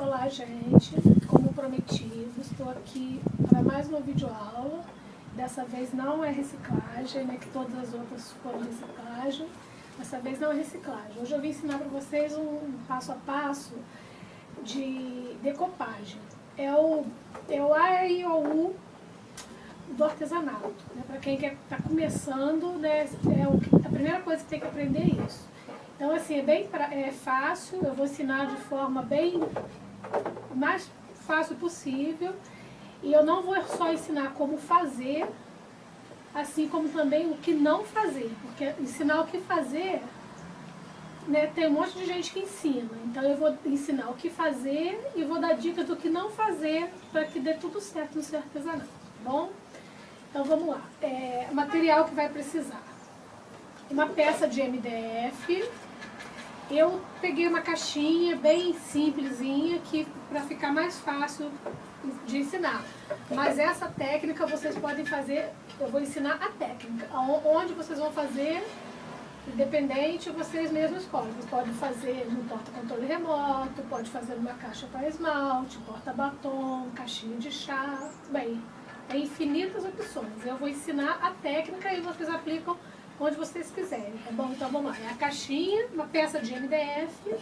Olá, gente, como prometido, estou aqui para mais uma videoaula. Dessa vez não é reciclagem, né, que todas as outras foram reciclagem. Dessa vez não é reciclagem. Hoje eu vim ensinar para vocês um passo a passo de decopagem. É o A e o U do artesanato. Né? Para quem está começando, né, a primeira coisa que tem que aprender é isso. Então, assim, é fácil, eu vou ensinar de forma bem mais fácil possível. E eu não vou só ensinar como fazer, assim como também o que não fazer. Porque ensinar o que fazer, né, tem um monte de gente que ensina. Então eu vou ensinar o que fazer e vou dar dica do que não fazer para que dê tudo certo no seu artesanato, tá bom? Então vamos lá. Material que vai precisar. Uma peça de MDF. Eu peguei uma caixinha bem simplesinha para ficar mais fácil de ensinar. Mas essa técnica vocês podem fazer, eu vou ensinar a técnica. Onde vocês vão fazer, independente, vocês mesmos escolhem. Vocês podem fazer no porta-controle remoto, pode fazer numa caixa para esmalte, porta-batom, caixinha de chá. Bem, tem infinitas opções. Eu vou ensinar a técnica e vocês aplicam onde vocês quiserem, tá bom? Então vamos lá, é a caixinha, uma peça de MDF,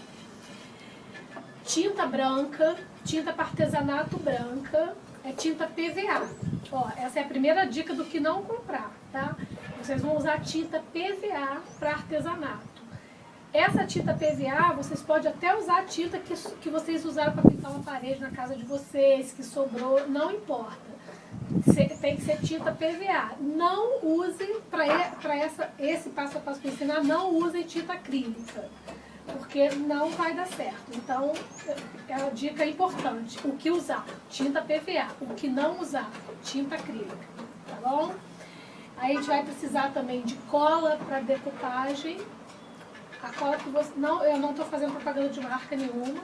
tinta branca, tinta para artesanato branca, tinta PVA. Ó, essa é a primeira dica do que não comprar, tá? Vocês vão usar tinta PVA para artesanato. Essa tinta PVA, vocês podem até usar a tinta que vocês usaram para pintar uma parede na casa de vocês, que sobrou, não importa. Tem que ser tinta PVA. Não use, para esse passo a passo para ensinar, não use tinta acrílica, porque não vai dar certo. Então, é uma dica importante. O que usar? Tinta PVA. O que não usar? Tinta acrílica. Tá bom? Aí a gente vai precisar também de cola para decopagem. A cola que você... eu não estou fazendo propaganda de marca nenhuma.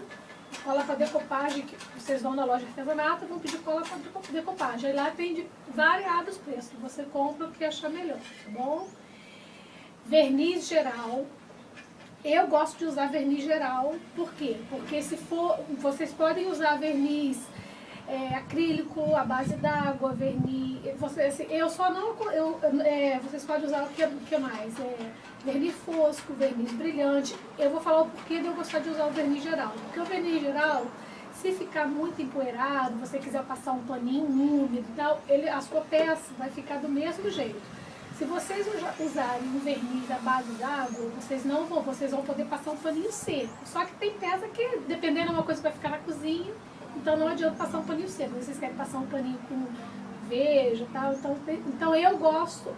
Cola para decopagem, que vocês vão na loja de artesanato, vão pedir cola para decopagem. Aí lá tem de variados preços, você compra o que achar melhor, tá bom? Verniz geral. Eu gosto de usar verniz geral, por quê? Porque se for, vocês podem usar verniz acrílico, à base d'água, verniz... vocês podem usar o que mais? Verniz fosco, verniz brilhante. Eu vou falar o porquê de eu gostar de usar o verniz geral. Porque o verniz geral, se ficar muito empoeirado, você quiser passar um paninho úmido e tal, a sua peça vai ficar do mesmo jeito. Se vocês usarem um verniz à base d'água, vocês vão poder passar um paninho seco. Só que tem peça que, dependendo de uma coisa que vai ficar na cozinha, então não adianta passar um paninho seco. Vocês querem passar um paninho com veja e tal. Então eu gosto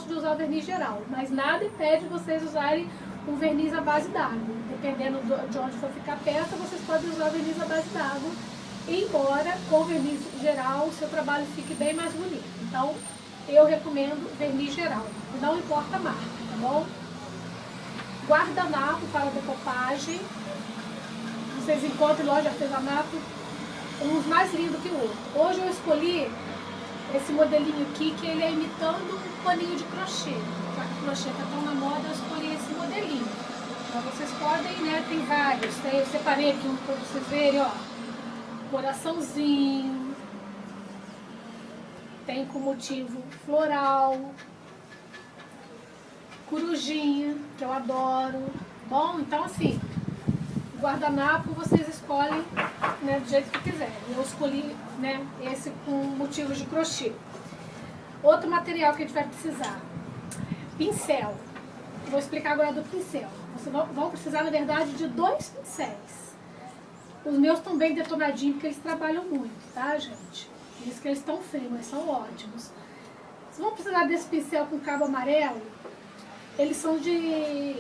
de usar o verniz geral, mas nada impede vocês usarem um verniz à base d'água. Dependendo de onde for ficar a peça, vocês podem usar o verniz à base d'água, embora com o verniz geral o seu trabalho fique bem mais bonito. Então eu recomendo verniz geral, não importa a marca, tá bom? Guardanapo para decopagem. Vocês encontram em loja de artesanato uns mais lindos que o outro. Hoje eu escolhi esse modelinho aqui, que ele é imitando um paninho de crochê. Já que o crochê está tão na moda, eu escolhi esse modelinho. Então vocês podem, né, tem vários. Eu separei aqui um para vocês verem, ó. Coraçãozinho. Tem com motivo floral. Corujinha, que eu adoro. Bom, então assim, guardanapo vocês escolhem, né, do jeito que quiserem. Eu escolhi, né, esse com motivos de crochê. Outro material que a gente vai precisar: pincel. Vou explicar agora do pincel. Vocês vão precisar, na verdade, de 2 pincéis. Os meus estão bem detonadinhos, porque eles trabalham muito, tá, gente? Por isso que eles estão frios, mas são ótimos. Vocês vão precisar desse pincel com cabo amarelo. Eles são de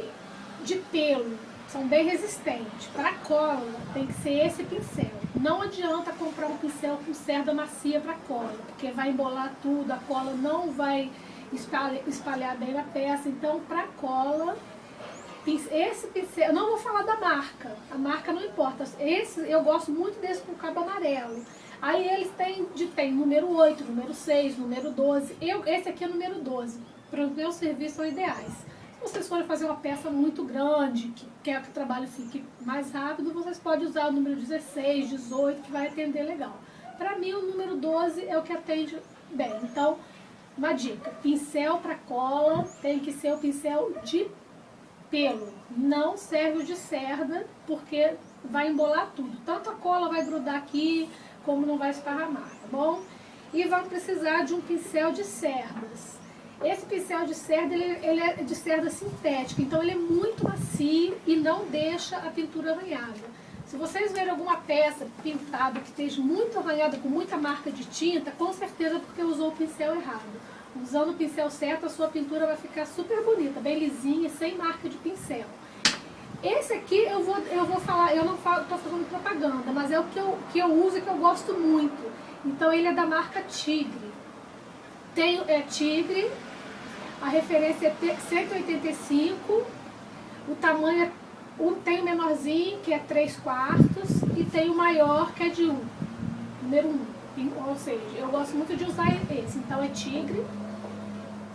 pelo. São bem resistentes. Para cola, tem que ser esse pincel. Não adianta comprar um pincel com cerda macia para cola, porque vai embolar tudo, a cola não vai espalhar bem na peça. Então, para cola, esse pincel, eu não vou falar da marca, a marca não importa. Eu gosto muito desse com cabo amarelo. Aí eles têm número 8, número 6, número 12. Esse aqui é o número 12. Para os meus serviços são ideais. vocês forem fazer uma peça muito grande, que quer que o trabalho fique mais rápido, vocês podem usar o número 16, 18, que vai atender legal. Para mim, o número 12 é o que atende bem. Então, uma dica, pincel para cola tem que ser o pincel de pelo. Não serve o de cerda, porque vai embolar tudo. Tanto a cola vai grudar aqui, como não vai esparramar, tá bom? E vamos precisar de um pincel de cerdas. Esse pincel de cerda, ele é de cerda sintética, então ele é muito macio e não deixa a pintura arranhada. Se vocês verem alguma peça pintada que esteja muito arranhada, com muita marca de tinta, com certeza porque usou o pincel errado. Usando o pincel certo, a sua pintura vai ficar super bonita, bem lisinha, sem marca de pincel. Esse aqui eu vou falar, eu não estou fazendo propaganda, mas é o que eu uso e que eu gosto muito. Então ele é da marca Tigre. Tigre, a referência é 185, o tamanho tem o menorzinho, que é 3/4, e tem o maior, que é de 1, número 1. Ou seja, eu gosto muito de usar esse. Então é Tigre,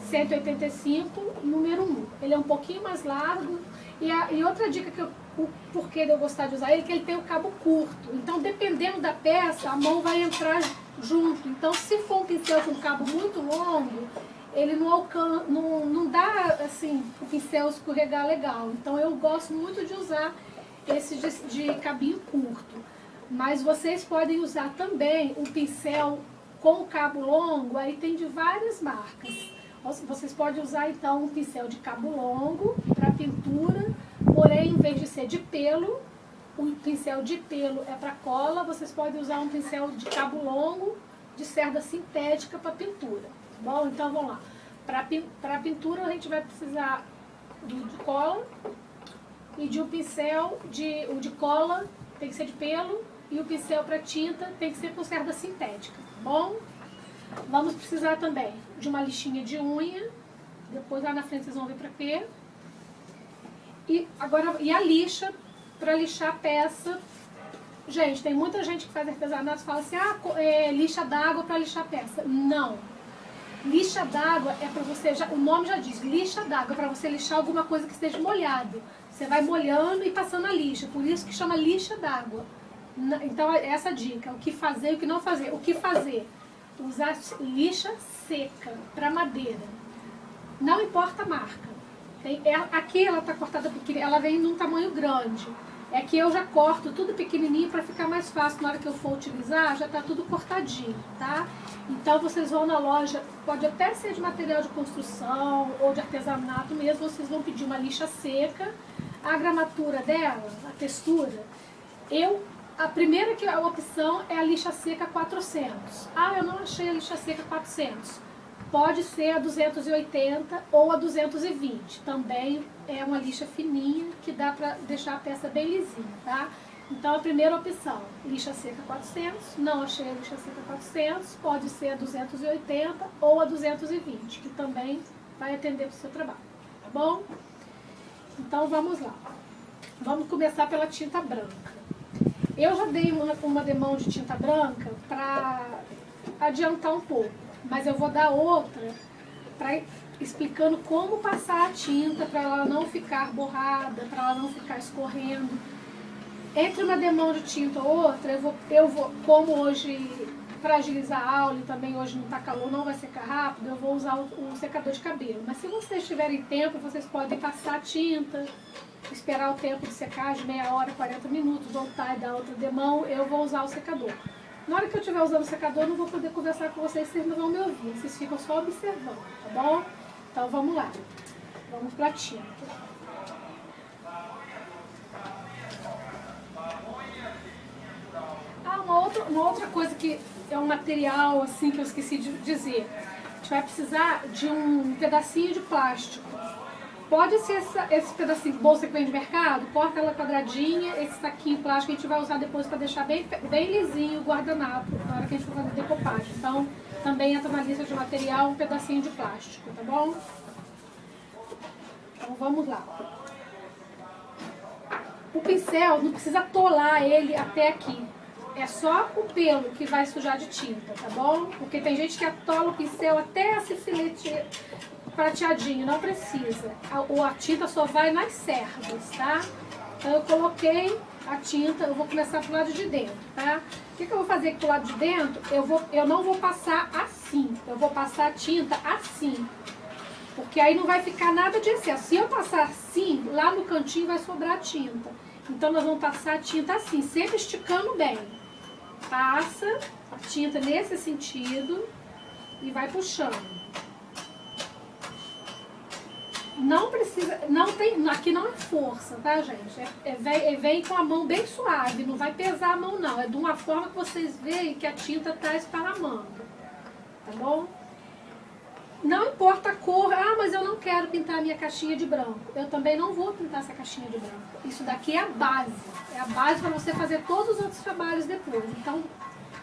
185, número 1. Ele é um pouquinho mais largo. E outra dica, o porquê de eu gostar de usar ele, é que ele tem o cabo curto. Então, dependendo da peça, a mão vai entrar junto. Então, se for um pincel com cabo muito longo, ele não dá, assim, o pincel escorregar legal. Então, eu gosto muito de usar esse de cabinho curto. Mas vocês podem usar também um pincel com cabo longo, aí tem de várias marcas. Vocês podem usar, então, um pincel de cabo longo para pintura, porém, em vez de ser de pelo, o pincel de pelo é para cola, vocês podem usar um pincel de cabo longo, de cerda sintética para pintura. Tá bom? Então, vamos lá. Para pintura, a gente vai precisar de cola e de um pincel o de cola, tem que ser de pelo, e o pincel para tinta tem que ser com cerda sintética. Tá bom? Vamos precisar também de uma lixinha de unha. Depois lá na frente vocês vão ver para quê. E a lixa, para lixar a peça. Gente, tem muita gente que faz artesanato e fala assim, lixa d'água para lixar a peça. Não. Lixa d'água é para você, o nome já diz, lixa d'água, para você lixar alguma coisa que esteja molhado. Você vai molhando e passando a lixa, por isso que chama lixa d'água. Então, essa dica, o que fazer e o que não fazer. O que fazer? Usar lixa seca para madeira. Não importa a marca. Aqui ela está cortada pequena, ela vem num tamanho grande. É que eu já corto tudo pequenininho para ficar mais fácil. Na hora que eu for utilizar, já está tudo cortadinho, tá? Então vocês vão na loja, pode até ser de material de construção ou de artesanato mesmo, vocês vão pedir uma lixa seca. A gramatura dela, a textura, a primeira opção é a lixa seca 400. Eu não achei a lixa seca 400. Pode ser a 280 ou a 220. Também é uma lixa fininha que dá para deixar a peça bem lisinha, tá? Então, a primeira opção, lixa seca 400. Não achei a lixa seca 400. Pode ser a 280 ou a 220, que também vai atender para o seu trabalho, tá bom? Então, vamos lá. Vamos começar pela tinta branca. Eu já dei uma demão de tinta branca para adiantar um pouco, mas eu vou dar outra explicando como passar a tinta para ela não ficar borrada, para ela não ficar escorrendo. Entre uma demão de tinta ou outra, eu vou como hoje, para agilizar a aula e também hoje não está calor, não vai secar rápido, eu vou usar o secador de cabelo. Mas se vocês tiverem tempo, vocês podem passar a tinta, esperar o tempo de secagem, meia hora, 40 minutos, voltar e dar outra demão, eu vou usar o secador. Na hora que eu estiver usando o secador, eu não vou poder conversar com vocês, vocês não vão me ouvir, vocês ficam só observando, tá bom? Então vamos lá, vamos para a tinta. Uma outra coisa que é um material assim que eu esqueci de dizer, a gente vai precisar de um pedacinho de plástico. Pode ser esse pedacinho de bolsa que vem de mercado, corta ela quadradinha, esse saquinho plástico a gente vai usar depois para deixar bem lisinho o guardanapo, na hora que a gente for fazer decopagem. Então, também entra na lista de material um pedacinho de plástico, tá bom? Então, vamos lá. O pincel, não precisa atolar ele até aqui. É só o pelo que vai sujar de tinta, tá bom? Porque tem gente que atola o pincel até esse filete prateadinho, não precisa. A tinta só vai nas cerdas, tá? Então eu coloquei a tinta, eu vou começar pro lado de dentro, tá? O que eu vou fazer aqui pro lado de dentro? Eu não vou passar assim, eu vou passar a tinta assim. Porque aí não vai ficar nada de excesso. Se eu passar assim, lá no cantinho vai sobrar tinta. Então nós vamos passar a tinta assim, sempre esticando bem. Passa a tinta nesse sentido e vai puxando. Não precisa, não tem, aqui não é força, tá, gente? Vem com a mão bem suave, não vai pesar a mão não. É de uma forma que vocês veem que a tinta está esparramando, tá bom? Não importa a cor, mas eu não quero pintar a minha caixinha de branco. Eu também não vou pintar essa caixinha de branco. Isso daqui é a base para você fazer todos os outros trabalhos depois. Então,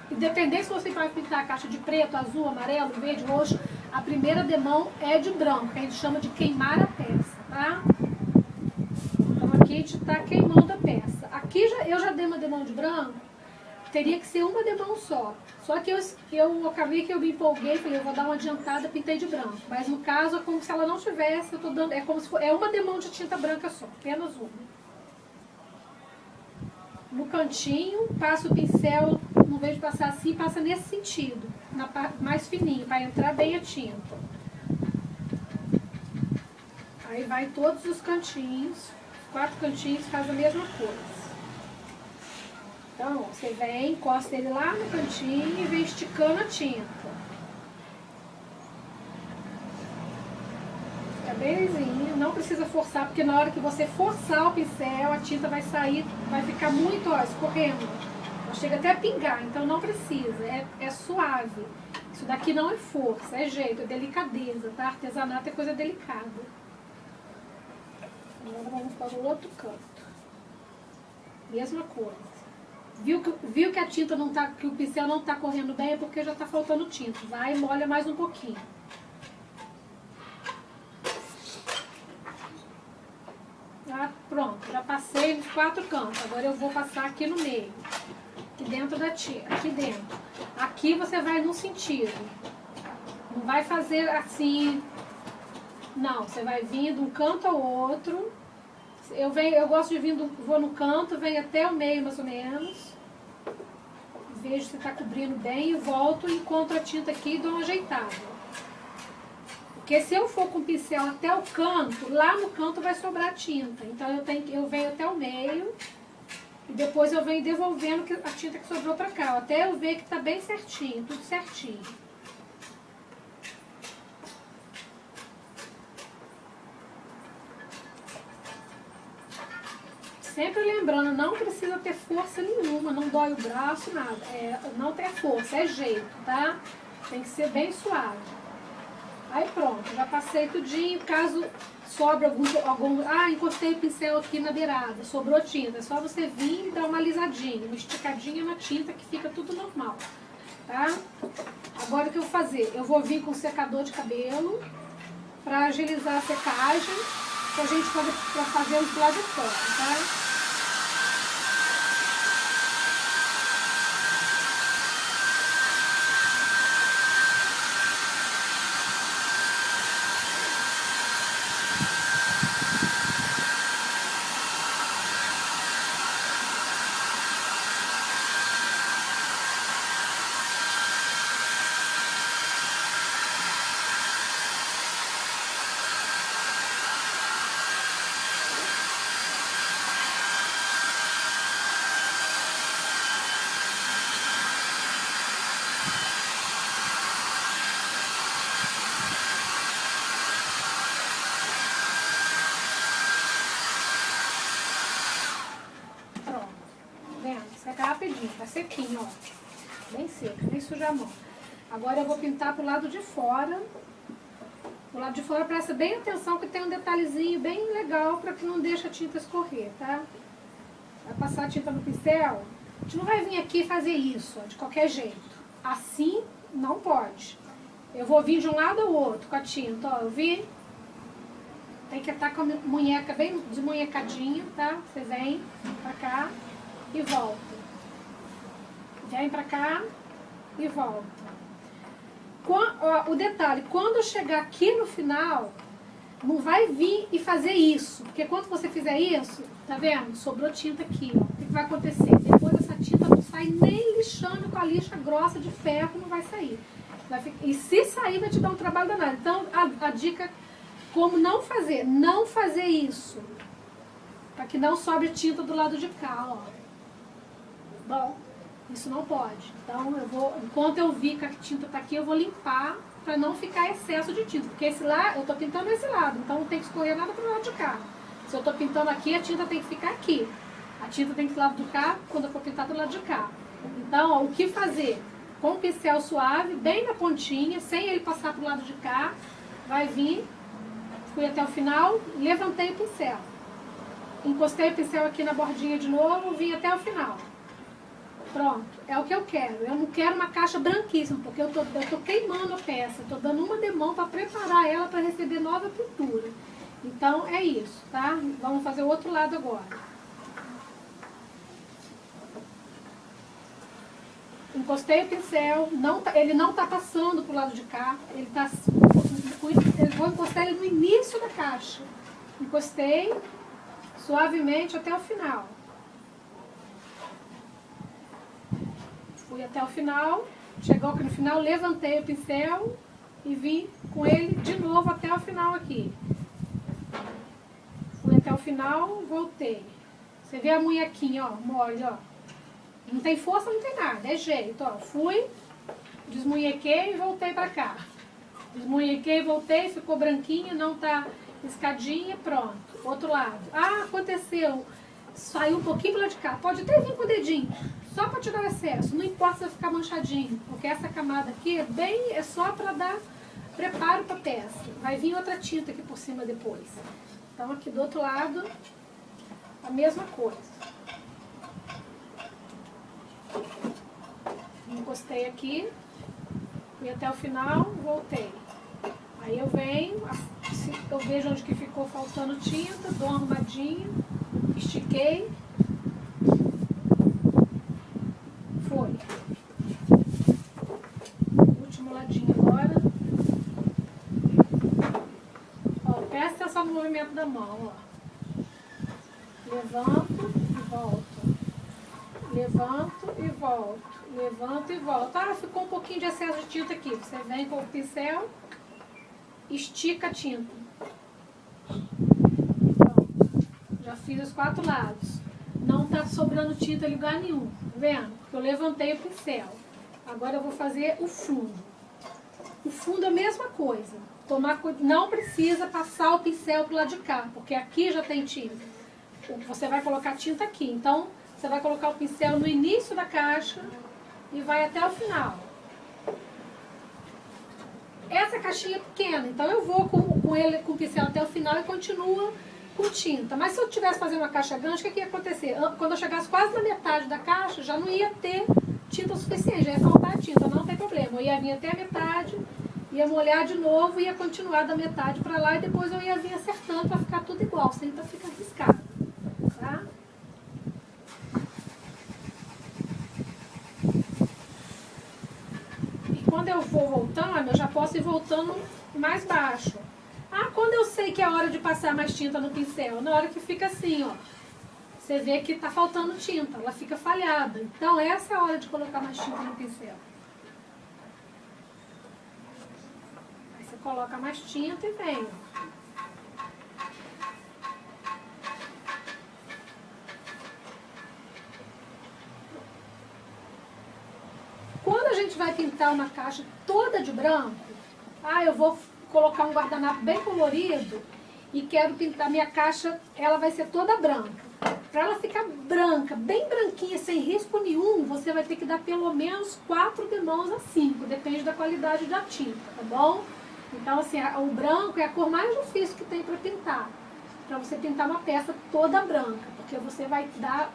independente se você vai pintar a caixa de preto, azul, amarelo, verde, roxo, a primeira demão é de branco, que a gente chama de queimar a peça, tá? Então aqui a gente está queimando a peça. Aqui eu já dei uma demão de branco, teria que ser uma demão só. Só que eu acabei que eu me empolguei, falei, eu vou dar uma adiantada, pintei de branco. Mas no caso é como se ela não tivesse, eu tô dando, é como se é uma demão de tinta branca só, apenas uma. No cantinho, passo o pincel, no vez de passar assim, passa nesse sentido, mais fininho, para entrar bem a tinta. Aí vai todos os cantinhos, 4 cantinhos faz a mesma coisa. Então, você vem, encosta ele lá no cantinho e vem esticando a tinta. Fica bem lisinho, não precisa forçar, porque na hora que você forçar o pincel, a tinta vai sair, vai ficar muito, escorrendo. Ela chega até a pingar, então não precisa, é suave. Isso daqui não é força, é jeito, é delicadeza, tá? Artesanato é coisa delicada. Agora vamos para o outro canto. Mesma coisa. Viu que a tinta não tá, que o pincel não está correndo bem, é porque já está faltando tinta. Vai e molha mais um pouquinho. Pronto, já passei nos 4 cantos. Agora eu vou passar aqui no meio. Aqui dentro da tinta, aqui dentro. Aqui você vai num sentido. Não vai fazer assim. Não, você vai vir de um canto ao outro. Eu gosto de vir, vou no canto, venho até o meio mais ou menos. Vejo se está cobrindo bem e volto e encontro a tinta aqui e dou uma ajeitada. Porque se eu for com o pincel até o canto, lá no canto vai sobrar tinta. Então eu venho até o meio e depois eu venho devolvendo a tinta que sobrou para cá. Até eu ver que está bem certinho, tudo certinho. Sempre lembrando, não precisa ter força nenhuma, não dói o braço, nada. Não tem força, é jeito, tá? Tem que ser bem suave. Aí pronto, já passei tudinho. Caso sobre algum... encostei o pincel aqui na beirada, sobrou tinta. É só você vir e dar uma alisadinha, uma esticadinha na tinta que fica tudo normal, tá? Agora o que eu vou fazer? Eu vou vir com o secador de cabelo para agilizar a secagem, pra gente fazer o lado de fora, tá? Rapidinho, tá sequinho, ó. Bem seco, nem suja a mão. Agora eu vou pintar pro lado de fora. O lado de fora presta bem atenção que tem um detalhezinho bem legal para que não deixe a tinta escorrer, tá? Vai passar a tinta no pincel. A gente não vai vir aqui fazer isso, ó, de qualquer jeito. Assim não pode. Eu vou vir de um lado ao outro com a tinta, ó. Eu vi. Tem que estar com a munheca bem desmunhecadinha, tá? Você vem pra cá e volta. Vem pra cá e volta. O detalhe, quando eu chegar aqui no final, não vai vir e fazer isso. Porque quando você fizer isso, tá vendo? Sobrou tinta aqui, ó. O que vai acontecer? Depois essa tinta não sai nem lixando com a lixa grossa de ferro, não vai sair. E se sair, vai te dar um trabalho danado. Então, a dica, como não fazer isso. Para que não sobre tinta do lado de cá, ó. Bom, isso não pode. Então, enquanto eu vi que a tinta tá aqui, eu vou limpar para não ficar excesso de tinta. Porque esse lá, eu tô pintando esse lado, então não tem que escorrer nada pro lado de cá. Se eu tô pintando aqui, a tinta tem que ficar aqui. A tinta tem que ir do lado de cá, quando eu for pintar do lado de cá. Então, ó, o que fazer? Com o pincel suave, bem na pontinha, sem ele passar pro lado de cá, vai vir, fui até o final, levantei o pincel. Encostei o pincel aqui na bordinha de novo, vim até o final. Pronto, é o que eu quero. Eu não quero uma caixa branquíssima, porque eu tô queimando a peça. Estou dando uma demão para preparar ela para receber nova pintura. Então, é isso, tá? Vamos fazer o outro lado agora. Encostei o pincel, ele não tá passando pro lado de cá. Eu vou encostar ele no início da caixa. Encostei suavemente até o final. Fui até o final, chegou aqui no final, levantei o pincel e vim com ele de novo até o final aqui. Fui até o final, voltei. Você vê a munhequinha, ó, mole, ó. Não tem força, não tem nada, é jeito, ó. Fui, desmunhequei e voltei pra cá. Desmunhequei, voltei, ficou branquinha, não tá escadinha, pronto. Outro lado. Ah, aconteceu. Saiu um pouquinho pro lado de cá. Pode até vir com o dedinho. Só para tirar o excesso, não importa se vai ficar manchadinho, porque essa camada aqui é só para dar preparo para a peça. Vai vir outra tinta aqui por cima depois. Então aqui do outro lado, a mesma coisa. Encostei aqui, fui até o final, voltei. Aí eu venho, eu vejo onde que ficou faltando tinta, dou uma arrumadinha, estiquei. Foi. Último ladinho agora. Ó, presta atenção no movimento da mão, ó. Levanto e volto. Levanto e volto. Levanto e volto. Ah, ficou um pouquinho de excesso de tinta aqui. Você vem com o pincel, estica a tinta. Pronto. Já fiz os 4 lados. Não tá sobrando tinta em lugar nenhum. Tá vendo? Porque eu levantei o pincel. Agora eu vou fazer o fundo. O fundo é a mesma coisa. Não precisa passar o pincel pro lado de cá, porque aqui já tem tinta. Você vai colocar tinta aqui. Então, você vai colocar o pincel no início da caixa e vai até o final. Essa caixinha é pequena, então eu vou com o pincel até o final e continua com tinta. Mas se eu estivesse fazendo uma caixa grande, o que ia acontecer? Quando eu chegasse quase na metade da caixa, já não ia ter tinta suficiente, já ia faltar tinta, não tem problema. Eu ia vir até a metade, ia molhar de novo, ia continuar da metade para lá e depois eu ia vir acertando para ficar tudo igual, sem ficar riscado. Tá? E quando eu for voltando, eu já posso ir voltando mais baixo. Ah, quando eu sei que é hora de passar mais tinta no pincel? Na hora que fica assim, ó. Você vê que tá faltando tinta, ela fica falhada. Então, essa é a hora de colocar mais tinta no pincel. Aí você coloca mais tinta e vem. Quando a gente vai pintar uma caixa toda de branco, eu vou colocar um guardanapo bem colorido e quero pintar minha caixa, ela vai ser toda branca. Para ela ficar branca, bem branquinha, sem risco nenhum, você vai ter que dar pelo menos 4 demãos a 5, depende da qualidade da tinta, tá bom? Então, assim, o branco é a cor mais difícil que tem para pintar. Para você pintar uma peça toda branca, porque você vai dar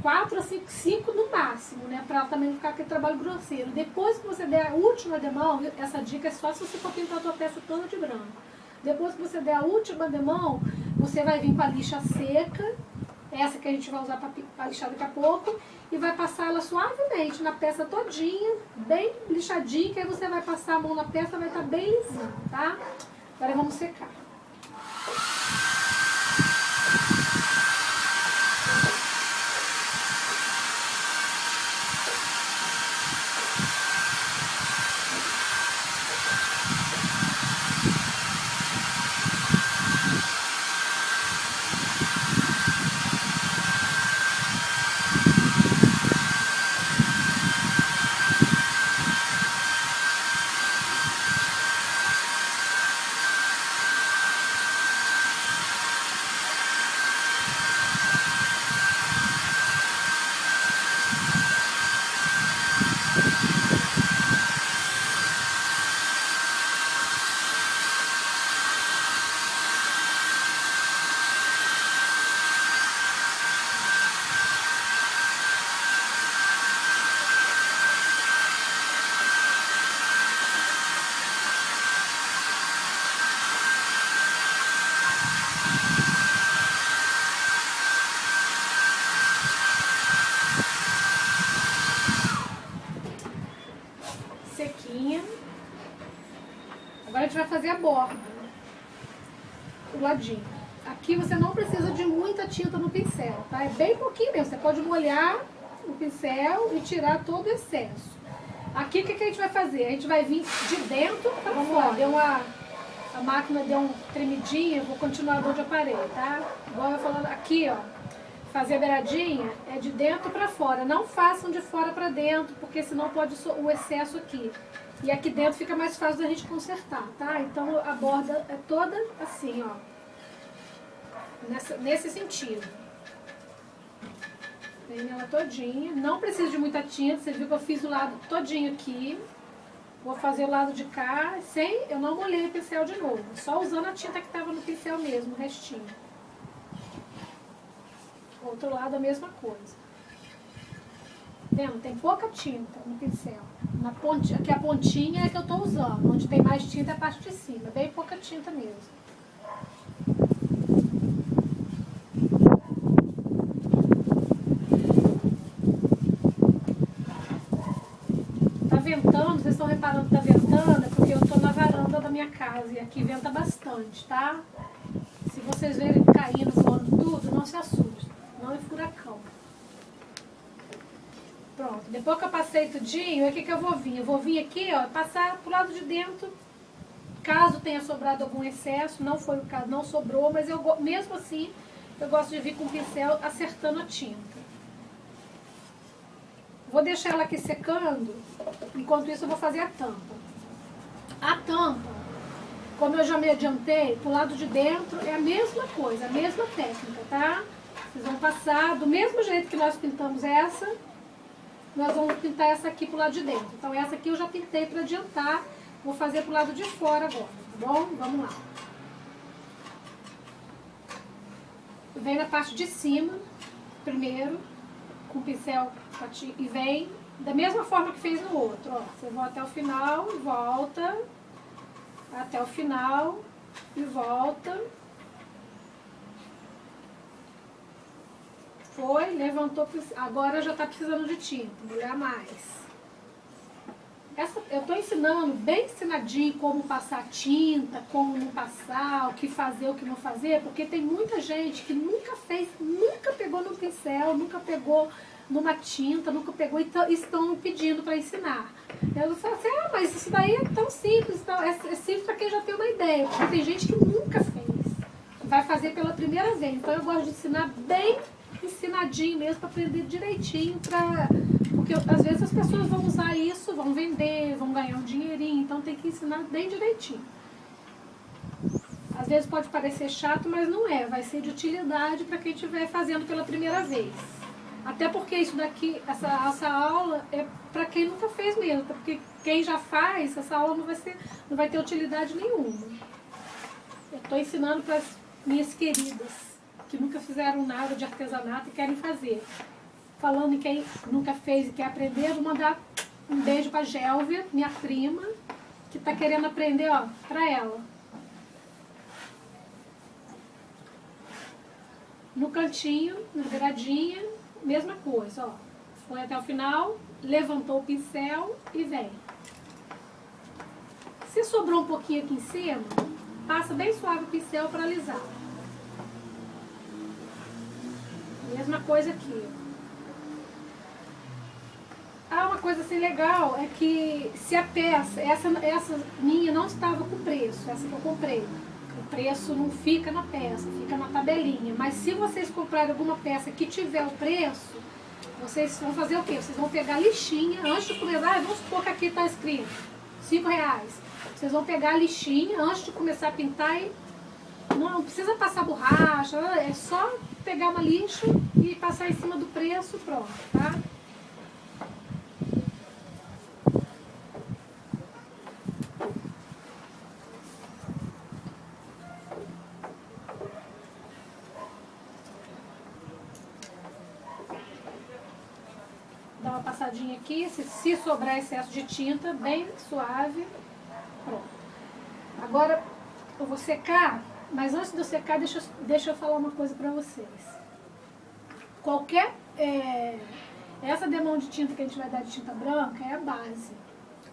4 a 5 no máximo, né? Para ela também não ficar aquele trabalho grosseiro. Depois que você der a última demão, essa dica é só se você for pintar a sua peça toda de branco. Depois que você der a última demão, você vai vir com a lixa seca essa que a gente vai usar para lixar daqui a pouco, e vai passar ela suavemente na peça todinha, bem lixadinha, que aí você vai passar a mão na peça, vai estar bem lisinho, tá? Agora vamos secar. Sequinha. Agora a gente vai fazer a borda, o ladinho. Aqui você não precisa de muita tinta no pincel, tá? É bem pouquinho mesmo. Você pode molhar o pincel e tirar todo o excesso. Aqui o que a gente vai fazer? A gente vai vir de dentro para fora. A máquina deu uma tremidinha, eu vou continuar de onde eu parei, tá? Igual eu falando aqui, ó. Fazer a beiradinha é de dentro para fora. Não façam de fora para dentro, porque senão pode o excesso aqui. E aqui dentro fica mais fácil da gente consertar, tá? Então a borda é toda assim, ó. Nesse sentido. Vem ela todinha. Não precisa de muita tinta. Você viu que eu fiz o lado todinho aqui. Vou fazer o lado de cá. Eu não molhei o pincel de novo. Só usando a tinta que estava no pincel mesmo, o restinho. Outro lado a mesma coisa. Vendo? Tem pouca tinta no pincel. Na pontinha, aqui a pontinha é que eu estou usando. Onde tem mais tinta é a parte de cima. Bem pouca tinta mesmo. Tá ventando, vocês estão reparando que tá ventando, é porque eu estou na varanda da minha casa. E aqui venta bastante, tá? Se vocês verem caindo, voando tudo, não se assustem. Não é furacão. Pronto. Depois que eu passei tudinho, o que eu vou vir? Eu vou vir aqui, ó, passar pro lado de dentro. Caso tenha sobrado algum excesso, não foi o caso, não sobrou, mas mesmo assim, eu gosto de vir com o pincel acertando a tinta. Vou deixar ela aqui secando, enquanto isso eu vou fazer a tampa. A tampa, como eu já me adiantei, pro lado de dentro é a mesma coisa, a mesma técnica, tá? Vocês vão passar do mesmo jeito que nós pintamos essa, nós vamos pintar essa aqui pro lado de dentro. Então essa aqui eu já pintei para adiantar, vou fazer pro lado de fora agora, tá bom? Vamos lá. Vem na parte de cima, primeiro, com o pincel e vem da mesma forma que fez no outro, ó. Você vai até o final e volta, até o final e volta. Foi, levantou, agora já está precisando de tinta, molhar mais. Eu estou ensinando bem ensinadinho como passar tinta, como não passar, o que fazer, o que não fazer, porque tem muita gente que nunca fez, nunca pegou no pincel, nunca pegou numa tinta, nunca pegou e estão pedindo para ensinar. Eu falo assim, mas isso daí é tão simples, então, é simples para quem já tem uma ideia, porque tem gente que nunca fez, vai fazer pela primeira vez. Então eu gosto de ensinar bem ensinadinho mesmo, para aprender direitinho, porque às vezes as pessoas vão usar isso, vão vender, vão ganhar um dinheirinho, então tem que ensinar bem direitinho. Às vezes pode parecer chato, mas não é, vai ser de utilidade para quem estiver fazendo pela primeira vez. Até porque isso daqui, essa aula é para quem nunca fez mesmo, porque quem já faz, essa aula não vai ter utilidade nenhuma. Eu estou ensinando para as minhas queridas que nunca fizeram nada de artesanato e querem fazer. Falando em quem nunca fez e quer aprender, vou mandar um beijo para a Gélvia, minha prima, que está querendo aprender, ó, para ela. no cantinho, na beiradinha, mesma coisa, ó. Foi até o final, levantou o pincel e vem. Se sobrou um pouquinho aqui em cima, passa bem suave o pincel para alisar. Mesma coisa aqui. Ah, uma coisa assim legal é que se a peça, essa minha não estava com preço, essa que eu comprei. O preço não fica na peça, fica na tabelinha. Mas se vocês comprarem alguma peça que tiver o preço, vocês vão fazer o quê? Vocês vão pegar a lixinha, antes de começar, vamos supor que aqui está escrito R$5. Vocês vão pegar a lixinha antes de começar a pintar e não precisa passar borracha, é só pegar uma lixa e passar em cima do preço, pronto, tá? Dá uma passadinha aqui, se sobrar excesso de tinta, bem suave, pronto. Agora eu vou secar, mas antes de eu secar, deixa eu falar uma coisa pra vocês. Essa demão de tinta que a gente vai dar de tinta branca é a base.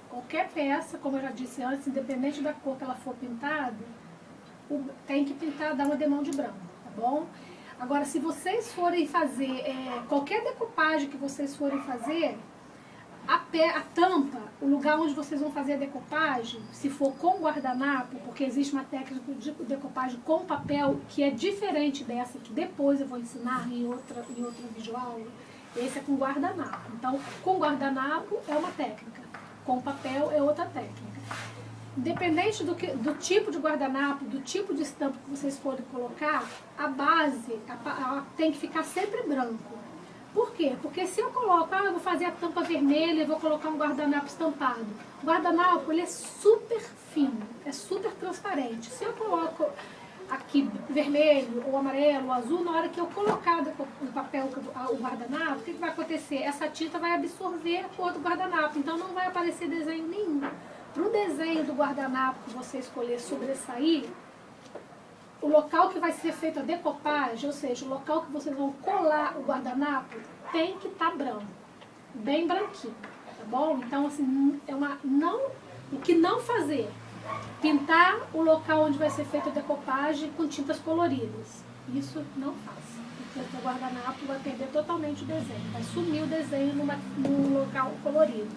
Qualquer peça, como eu já disse antes, independente da cor que ela for pintada, tem que pintar, dar uma demão de branco, tá bom? Agora, se vocês forem fazer, qualquer decupagem que vocês forem fazer, a tampa, o lugar onde vocês vão fazer a decupagem, se for com guardanapo, porque existe uma técnica de decupagem com papel que é diferente dessa, que depois eu vou ensinar em outra videoaula, esse é com guardanapo. Então, com guardanapo é uma técnica, com papel é outra técnica. Independente do tipo de guardanapo, do tipo de estampa que vocês forem colocar, a base tem que ficar sempre branco. Por quê? Porque se eu coloco, eu vou fazer a tampa vermelha e vou colocar um guardanapo estampado. O guardanapo, ele é super fino, é super transparente. Se eu coloco aqui vermelho, ou amarelo, ou azul, na hora que eu colocar no papel o guardanapo, o que vai acontecer? Essa tinta vai absorver a cor do guardanapo, então não vai aparecer desenho nenhum. Para o desenho do guardanapo que você escolher sobressair, o local que vai ser feita a decopagem, ou seja, o local que vocês vão colar o guardanapo, tem que estar branco, bem branquinho, tá bom? Então, assim, o que não fazer? Pintar o local onde vai ser feita a decopagem com tintas coloridas. Isso não faça, porque o guardanapo vai perder totalmente o desenho, vai sumir o desenho num local colorido.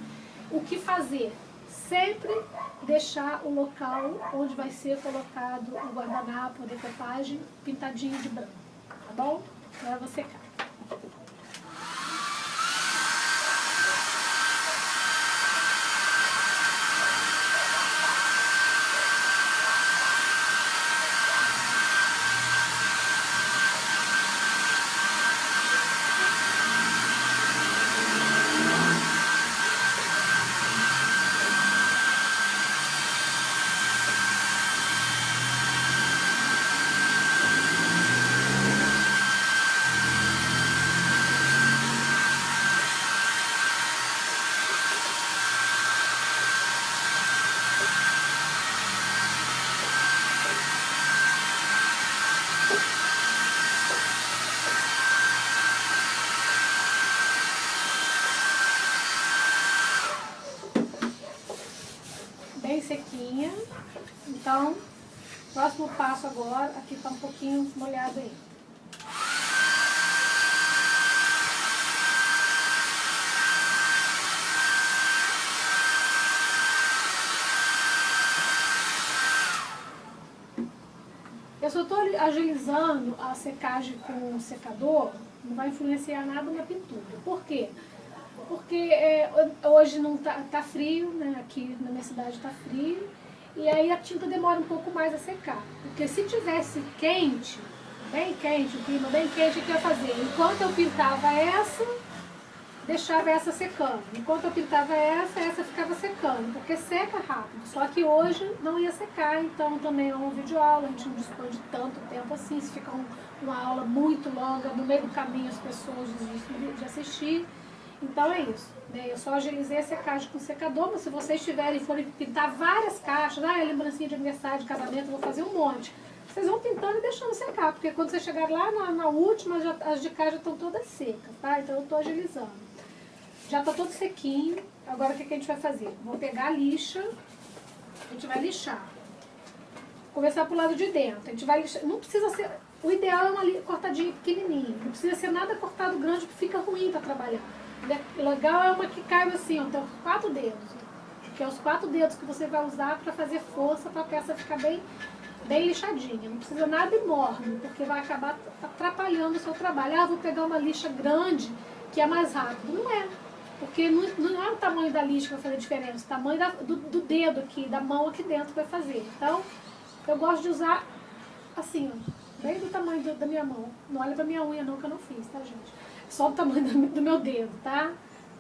O que fazer? Sempre deixar o local onde vai ser colocado o guardanapo, a decopagem, pintadinho de branco, tá bom? Agora eu vou secar. Bem sequinha. Então, próximo passo agora, aqui tá um pouquinho molhado aí. Eu só estou agilizando a secagem com o secador, não vai influenciar nada na pintura. Por quê? Porque hoje não tá frio, né? Aqui na minha cidade tá frio, e aí a tinta demora um pouco mais a secar. Porque se tivesse quente, bem quente, o clima bem quente, o que eu ia fazer? Enquanto eu pintava essa, deixava essa secando. Enquanto eu pintava essa ficava secando, porque seca rápido. Só que hoje não ia secar, então também é uma videoaula, a gente não dispõe de tanto tempo assim, se ficar uma aula muito longa, no meio do caminho as pessoas desistem de assistir. Então é isso, né? Eu só agilizei a secagem com o secador, mas se vocês forem pintar várias caixas, lembrancinha de aniversário, de casamento, eu vou fazer um monte. Vocês vão pintando e deixando secar, porque quando você chegar lá na última, as de cá já estão todas secas, tá? Então eu tô agilizando. Já tá todo sequinho. Agora o que a gente vai fazer? Vou pegar a lixa, a gente vai lixar. Começar pro lado de dentro. A gente vai lixar. Não precisa ser... O ideal é uma cortadinha pequenininha. Não precisa ser nada cortado grande, porque fica ruim para trabalhar. O legal é uma que caiba assim, ó, tem os 4 dedos. Que é os 4 dedos que você vai usar para fazer força, para a peça ficar bem lixadinha. Não precisa nada enorme, porque vai acabar atrapalhando o seu trabalho. Ah, vou pegar uma lixa grande, que é mais rápido. Não é. Porque não é o tamanho da lixa que vai fazer diferença. O tamanho do dedo aqui, da mão aqui dentro vai fazer. Então, eu gosto de usar assim, ó. Bem do tamanho da minha mão. Não olha pra minha unha não, que eu não fiz, tá, gente? Só o tamanho do meu dedo, tá?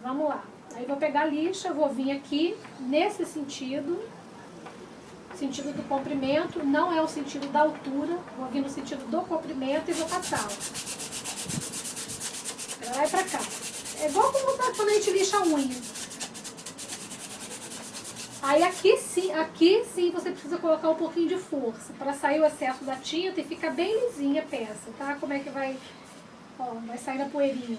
Vamos lá. Aí vou pegar a lixa, vou vir aqui nesse sentido do comprimento, não é o sentido da altura, vou vir no sentido do comprimento e vou passar. Pra lá e pra cá. É igual quando a gente lixa a unha. Aí aqui sim você precisa colocar um pouquinho de força para sair o excesso da tinta e ficar bem lisinha a peça, tá? Como é que vai, ó, vai sair na poeirinha.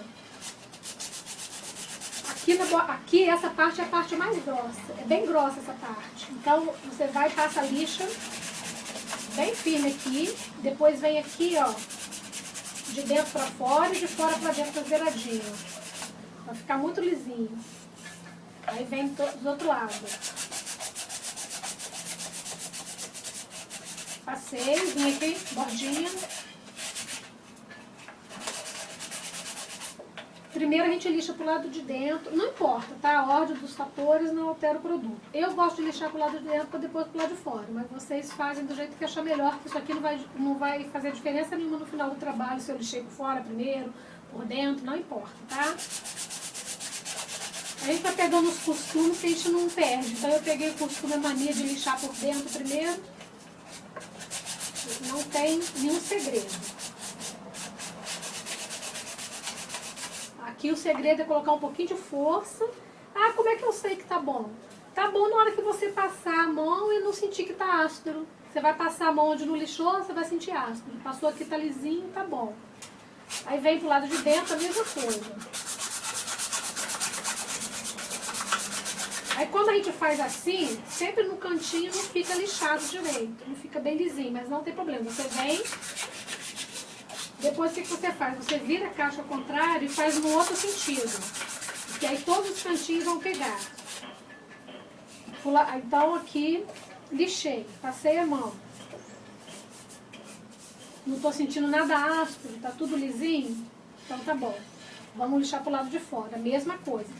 Aqui essa parte é a parte mais grossa, é bem grossa essa parte. Então você vai e passa a lixa bem firme aqui, depois vem aqui, ó, de dentro para fora e de fora para dentro das beiradinhas. Vai ficar muito lisinho. Aí vem do outro lado. Passei, vim aqui, bordinha. Primeiro a gente lixa pro lado de dentro, não importa, tá? A ordem dos fatores não altera o produto. Eu gosto de lixar pro lado de dentro para depois pro lado de fora, mas vocês fazem do jeito que achar melhor, que isso aqui não vai fazer diferença nenhuma no final do trabalho, se eu lixei por fora primeiro, por dentro, não importa, tá? A gente vai pegando os costumes que a gente não perde. Então eu peguei o costume, a mania de lixar por dentro primeiro. Não tem nenhum segredo. Aqui o segredo é colocar um pouquinho de força. Ah, como é que eu sei que tá bom? Tá bom na hora que você passar a mão e não sentir que tá áspero. Você vai passar a mão onde não lixou, você vai sentir áspero. Passou aqui, tá lisinho, tá bom. Aí vem pro lado de dentro a mesma coisa. Aí quando a gente faz assim, sempre no cantinho não fica lixado direito, não fica bem lisinho, mas não tem problema. Você vem, depois o que você faz? Você vira a caixa ao contrário e faz no outro sentido, porque aí todos os cantinhos vão pegar. Então aqui, lixei, passei a mão. Não estou sentindo nada áspero, tá tudo lisinho? Então tá bom. Vamos lixar pro lado de fora, a mesma coisa.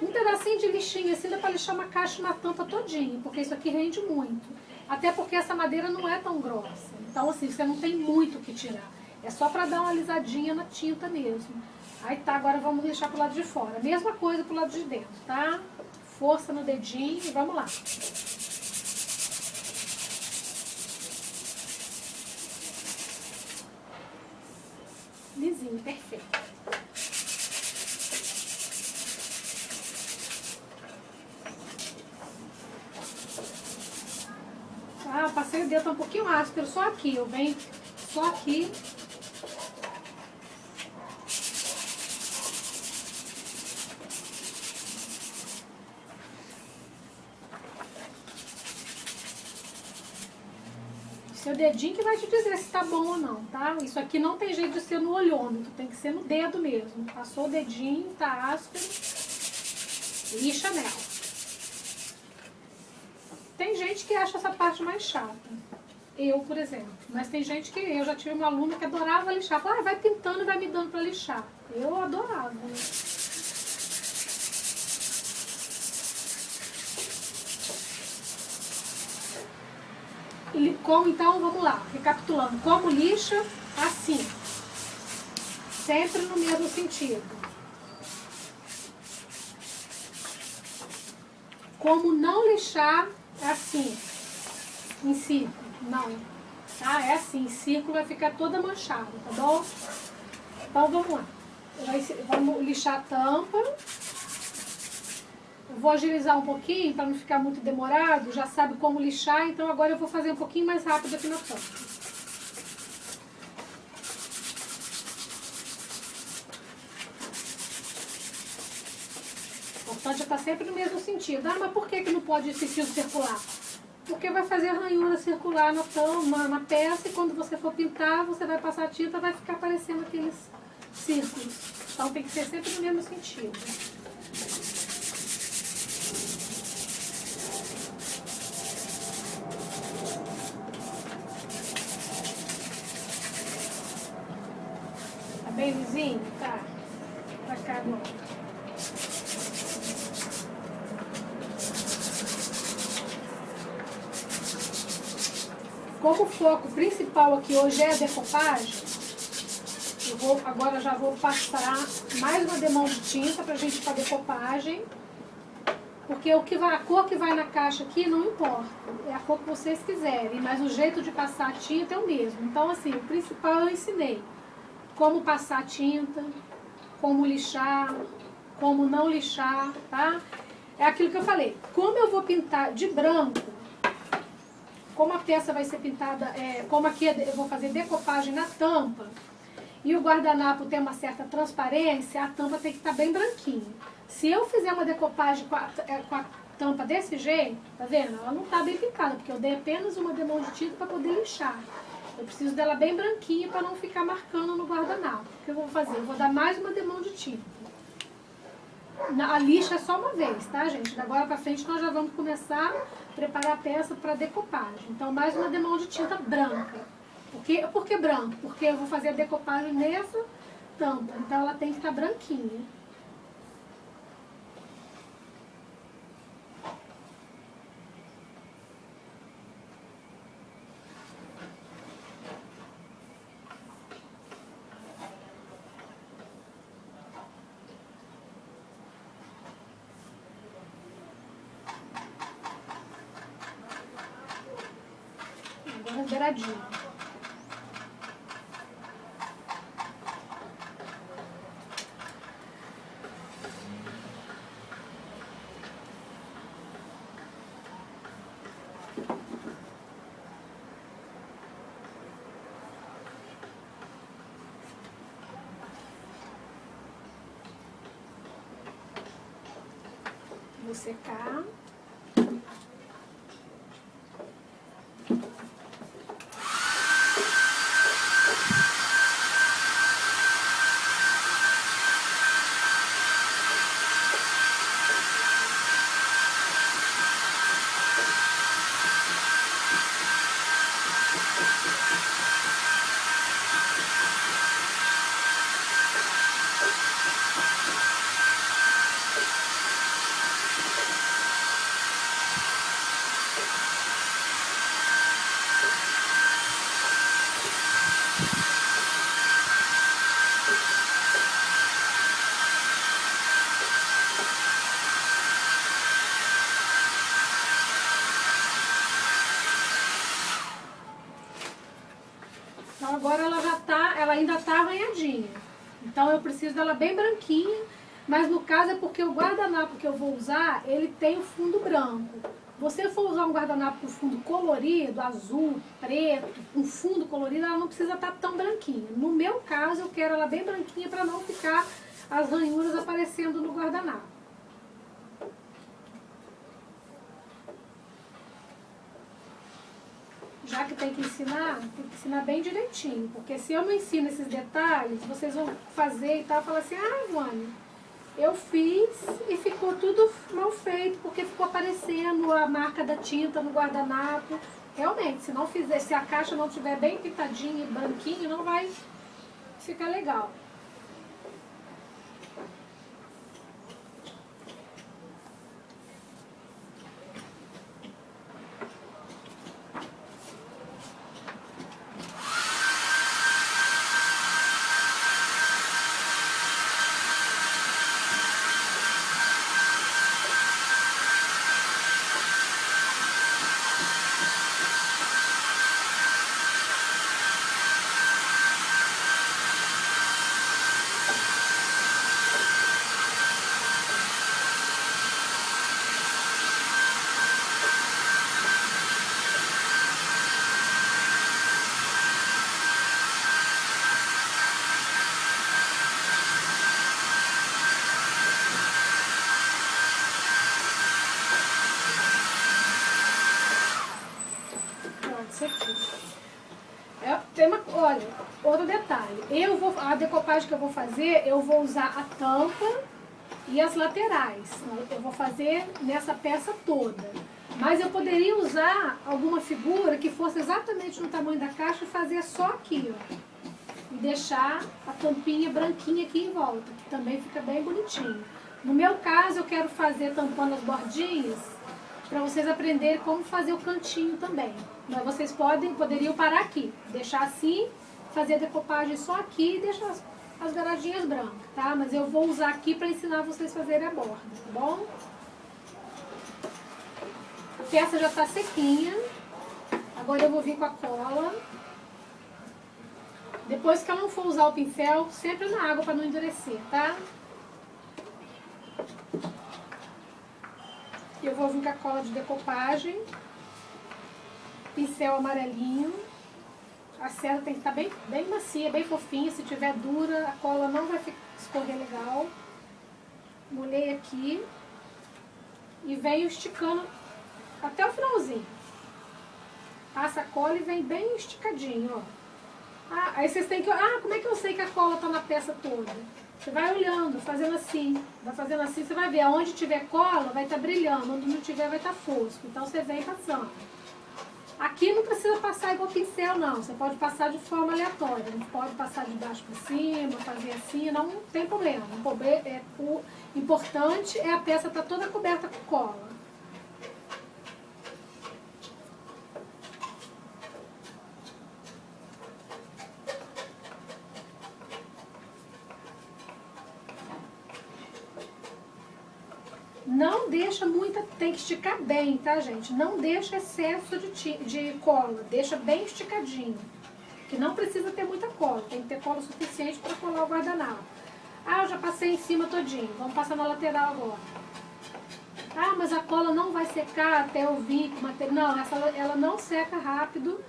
Um pedacinho de lixinha assim dá para lixar uma caixa, uma tampa todinha, porque isso aqui rende muito. Até porque essa madeira não é tão grossa. Então assim, você não tem muito o que tirar. É só para dar uma alisadinha na tinta mesmo. Aí tá, agora vamos lixar pro lado de fora. Mesma coisa pro lado de dentro, tá? Força no dedinho e vamos lá. Lisinho, perfeito. Ah, passei o dedo, tá um pouquinho áspero, só aqui, eu venho só aqui. Seu dedinho que vai te dizer se tá bom ou não, tá? Isso aqui não tem jeito de ser no olhômetro, tem que ser no dedo mesmo. Passou o dedinho, tá áspero, lixa nela. Tem gente que acha essa parte mais chata. Eu, por exemplo. Mas tem gente que... Eu já tive uma aluna que adorava lixar. Falava, vai pintando e vai me dando pra lixar. Eu adorava, né? Então, vamos lá. Recapitulando. Como lixa? Assim. Sempre no mesmo sentido. Como não lixar? Assim, em círculo, não, tá? É assim, em círculo vai ficar toda manchada, tá bom? Então vamos lá, vamos lixar a tampa, eu vou agilizar um pouquinho para não ficar muito demorado, já sabe como lixar, então agora eu vou fazer um pouquinho mais rápido aqui na tampa. Então já está sempre no mesmo sentido. Ah, mas por que não pode esse fio circular? Porque vai fazer a ranhura circular na peça e quando você for pintar, você vai passar a tinta, vai ficar aparecendo aqueles círculos. Então tem que ser sempre no mesmo sentido. Tá bem lisinho? Tá. Vai ficar bom. Como o foco principal aqui hoje é a decopagem, agora já vou passar mais uma demão de tinta pra gente fazer decopagem. Porque a cor que vai na caixa aqui não importa. É a cor que vocês quiserem, mas o jeito de passar a tinta é o mesmo. Então, assim, o principal eu ensinei. Como passar a tinta, como lixar, como não lixar, tá? É aquilo que eu falei. Como eu vou pintar de branco, como a peça vai ser pintada, como aqui eu vou fazer decopagem na tampa, e o guardanapo tem uma certa transparência, a tampa tem que estar bem branquinha. Se eu fizer uma decopagem com a tampa desse jeito, tá vendo? Ela não está bem pintada, porque eu dei apenas uma demão de tinta para poder lixar. Eu preciso dela bem branquinha para não ficar marcando no guardanapo. O que eu vou fazer? Eu vou dar mais uma demão de tinta. A lixa é só uma vez, tá, gente? Da agora para frente nós já vamos começar a preparar a peça para decopagem. Então, mais uma demão de tinta branca. Por que branco? Porque eu vou fazer a decopagem nessa tampa. Então, ela tem que estar branquinha. Agora beiradinho. Vou secar. Então agora ela ainda está arranhadinha. Então eu preciso dela bem branquinha, mas no caso é porque o guardanapo que eu vou usar, ele tem o fundo branco. Você for usar um guardanapo com fundo colorido, azul, preto, um fundo colorido, ela não precisa estar tão branquinha. No meu caso, eu quero ela bem branquinha para não ficar as ranhuras aparecendo no guardanapo. Já que tem que ensinar bem direitinho. Porque se eu não ensino esses detalhes, vocês vão fazer e tal, falar assim, ah, Vânia, eu fiz e ficou tudo mal feito, porque ficou aparecendo a marca da tinta no guardanapo. Realmente, se a caixa não estiver bem pintadinha e branquinha, não vai ficar legal. outro detalhe. A decopagem que eu vou fazer, eu vou usar a tampa e as laterais. Eu vou fazer nessa peça toda. Mas eu poderia usar alguma figura que fosse exatamente no tamanho da caixa e fazer só aqui, ó. E deixar a tampinha branquinha aqui em volta, que também fica bem bonitinho. No meu caso, eu quero fazer tampando as bordinhas, para vocês aprenderem como fazer o cantinho também. Mas vocês poderiam parar aqui, deixar assim, fazer a decopagem só aqui e deixar as garadinhas brancas, tá? Mas eu vou usar aqui para ensinar vocês a fazerem a borda, tá bom? A peça já está sequinha. Agora eu vou vir com a cola. Depois que eu não for usar o pincel, sempre na água para não endurecer, tá? Eu vou vir com a cola de decopagem. Pincel amarelinho. A cera tem que estar bem macia, bem fofinha. Se tiver dura, a cola não vai escorrer legal. Molhei aqui. E venho esticando até o finalzinho. Passa a cola e vem bem esticadinho, ó. Aí vocês têm que... como é que eu sei que a cola tá na peça toda? Você vai olhando, fazendo assim. Vai fazendo assim, você vai ver. Aonde tiver cola, vai estar brilhando. Onde não tiver, vai estar fosco. Então você vem passando. Aqui não precisa passar igual pincel, não. Você pode passar de forma aleatória. Não pode passar de baixo para cima, fazer assim. Não tem problema. O importante é a peça estar toda coberta com cola. Não deixa muita, tem que esticar bem, tá, gente? Não deixa excesso de cola, deixa bem esticadinho. Que não precisa ter muita cola, tem que ter cola suficiente para colar o guardanapo. Eu já passei em cima todinho, vamos passar na lateral agora. Mas a cola não vai secar até eu vir com o material. Não, ela não seca rápido.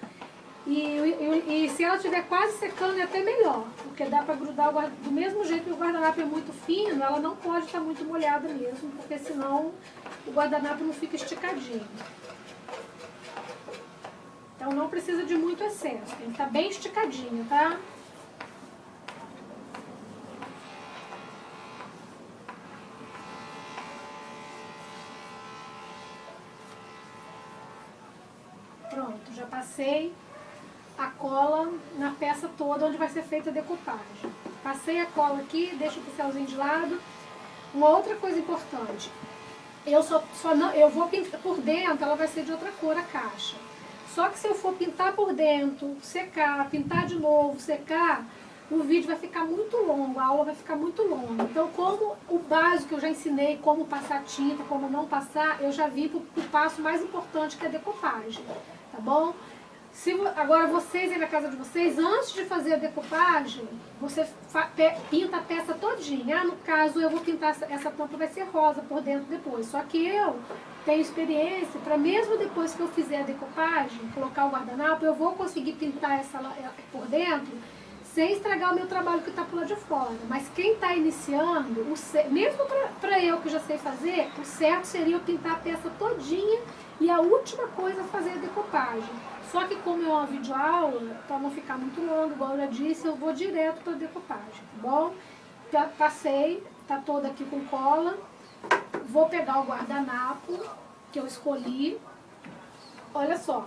E se ela estiver quase secando é até melhor, porque dá para grudar do mesmo jeito que o guardanapo é muito fino, ela não pode estar muito molhada mesmo, porque senão o guardanapo não fica esticadinho. Então não precisa de muito excesso, tem que estar bem esticadinho, tá? Pronto, já passei a cola na peça toda onde vai ser feita a decopagem. Passei a cola aqui, deixo o pincelzinho de lado. Uma outra coisa importante, eu vou pintar por dentro, ela vai ser de outra cor a caixa. Só que se eu for pintar por dentro, secar, pintar de novo, secar, o vídeo vai ficar muito longo, a aula vai ficar muito longa. Então, como o básico eu já ensinei, como passar tinta, como não passar, eu já vim para o passo mais importante, que é a decopagem, tá bom? Agora vocês aí na casa de vocês, antes de fazer a decopagem, você pinta a peça todinha. No caso, eu vou pintar essa tampa, vai ser rosa por dentro depois. Só que eu tenho experiência para mesmo depois que eu fizer a decopagem, colocar o guardanapo, eu vou conseguir pintar essa por dentro sem estragar o meu trabalho que está por lá de fora. Mas quem está iniciando, mesmo para eu que já sei fazer, o certo seria eu pintar a peça todinha e a última coisa é fazer a decopagem. Só que como é uma videoaula, para não ficar muito longo, igual eu já disse, eu vou direto para a decopagem, tá bom? Passei, tá toda aqui com cola. Vou pegar o guardanapo que eu escolhi. Olha só,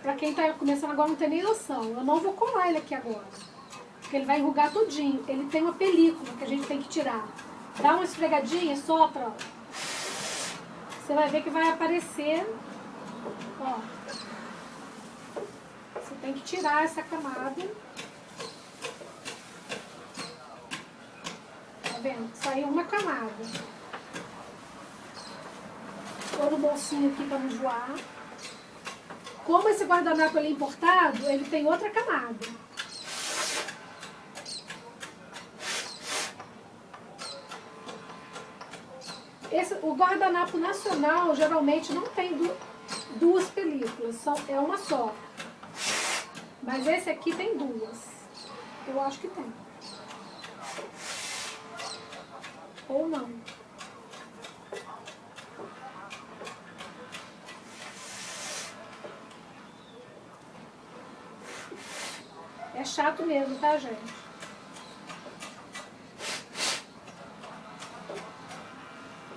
para quem tá começando agora não tem nem noção, eu não vou colar ele aqui agora, porque ele vai enrugar tudinho. Ele tem uma película que a gente tem que tirar. Dá uma esfregadinha, sopra, ó. Você vai ver que vai aparecer, ó. Você tem que tirar essa camada. Tá vendo? Saiu uma camada. Pôr o bolsinho aqui para não zoar. Como esse guardanapo é importado, ele tem outra camada. O guardanapo nacional geralmente não tem duas películas, é uma só. Mas esse aqui tem duas. Eu acho que tem. Ou não. É chato mesmo, tá, gente?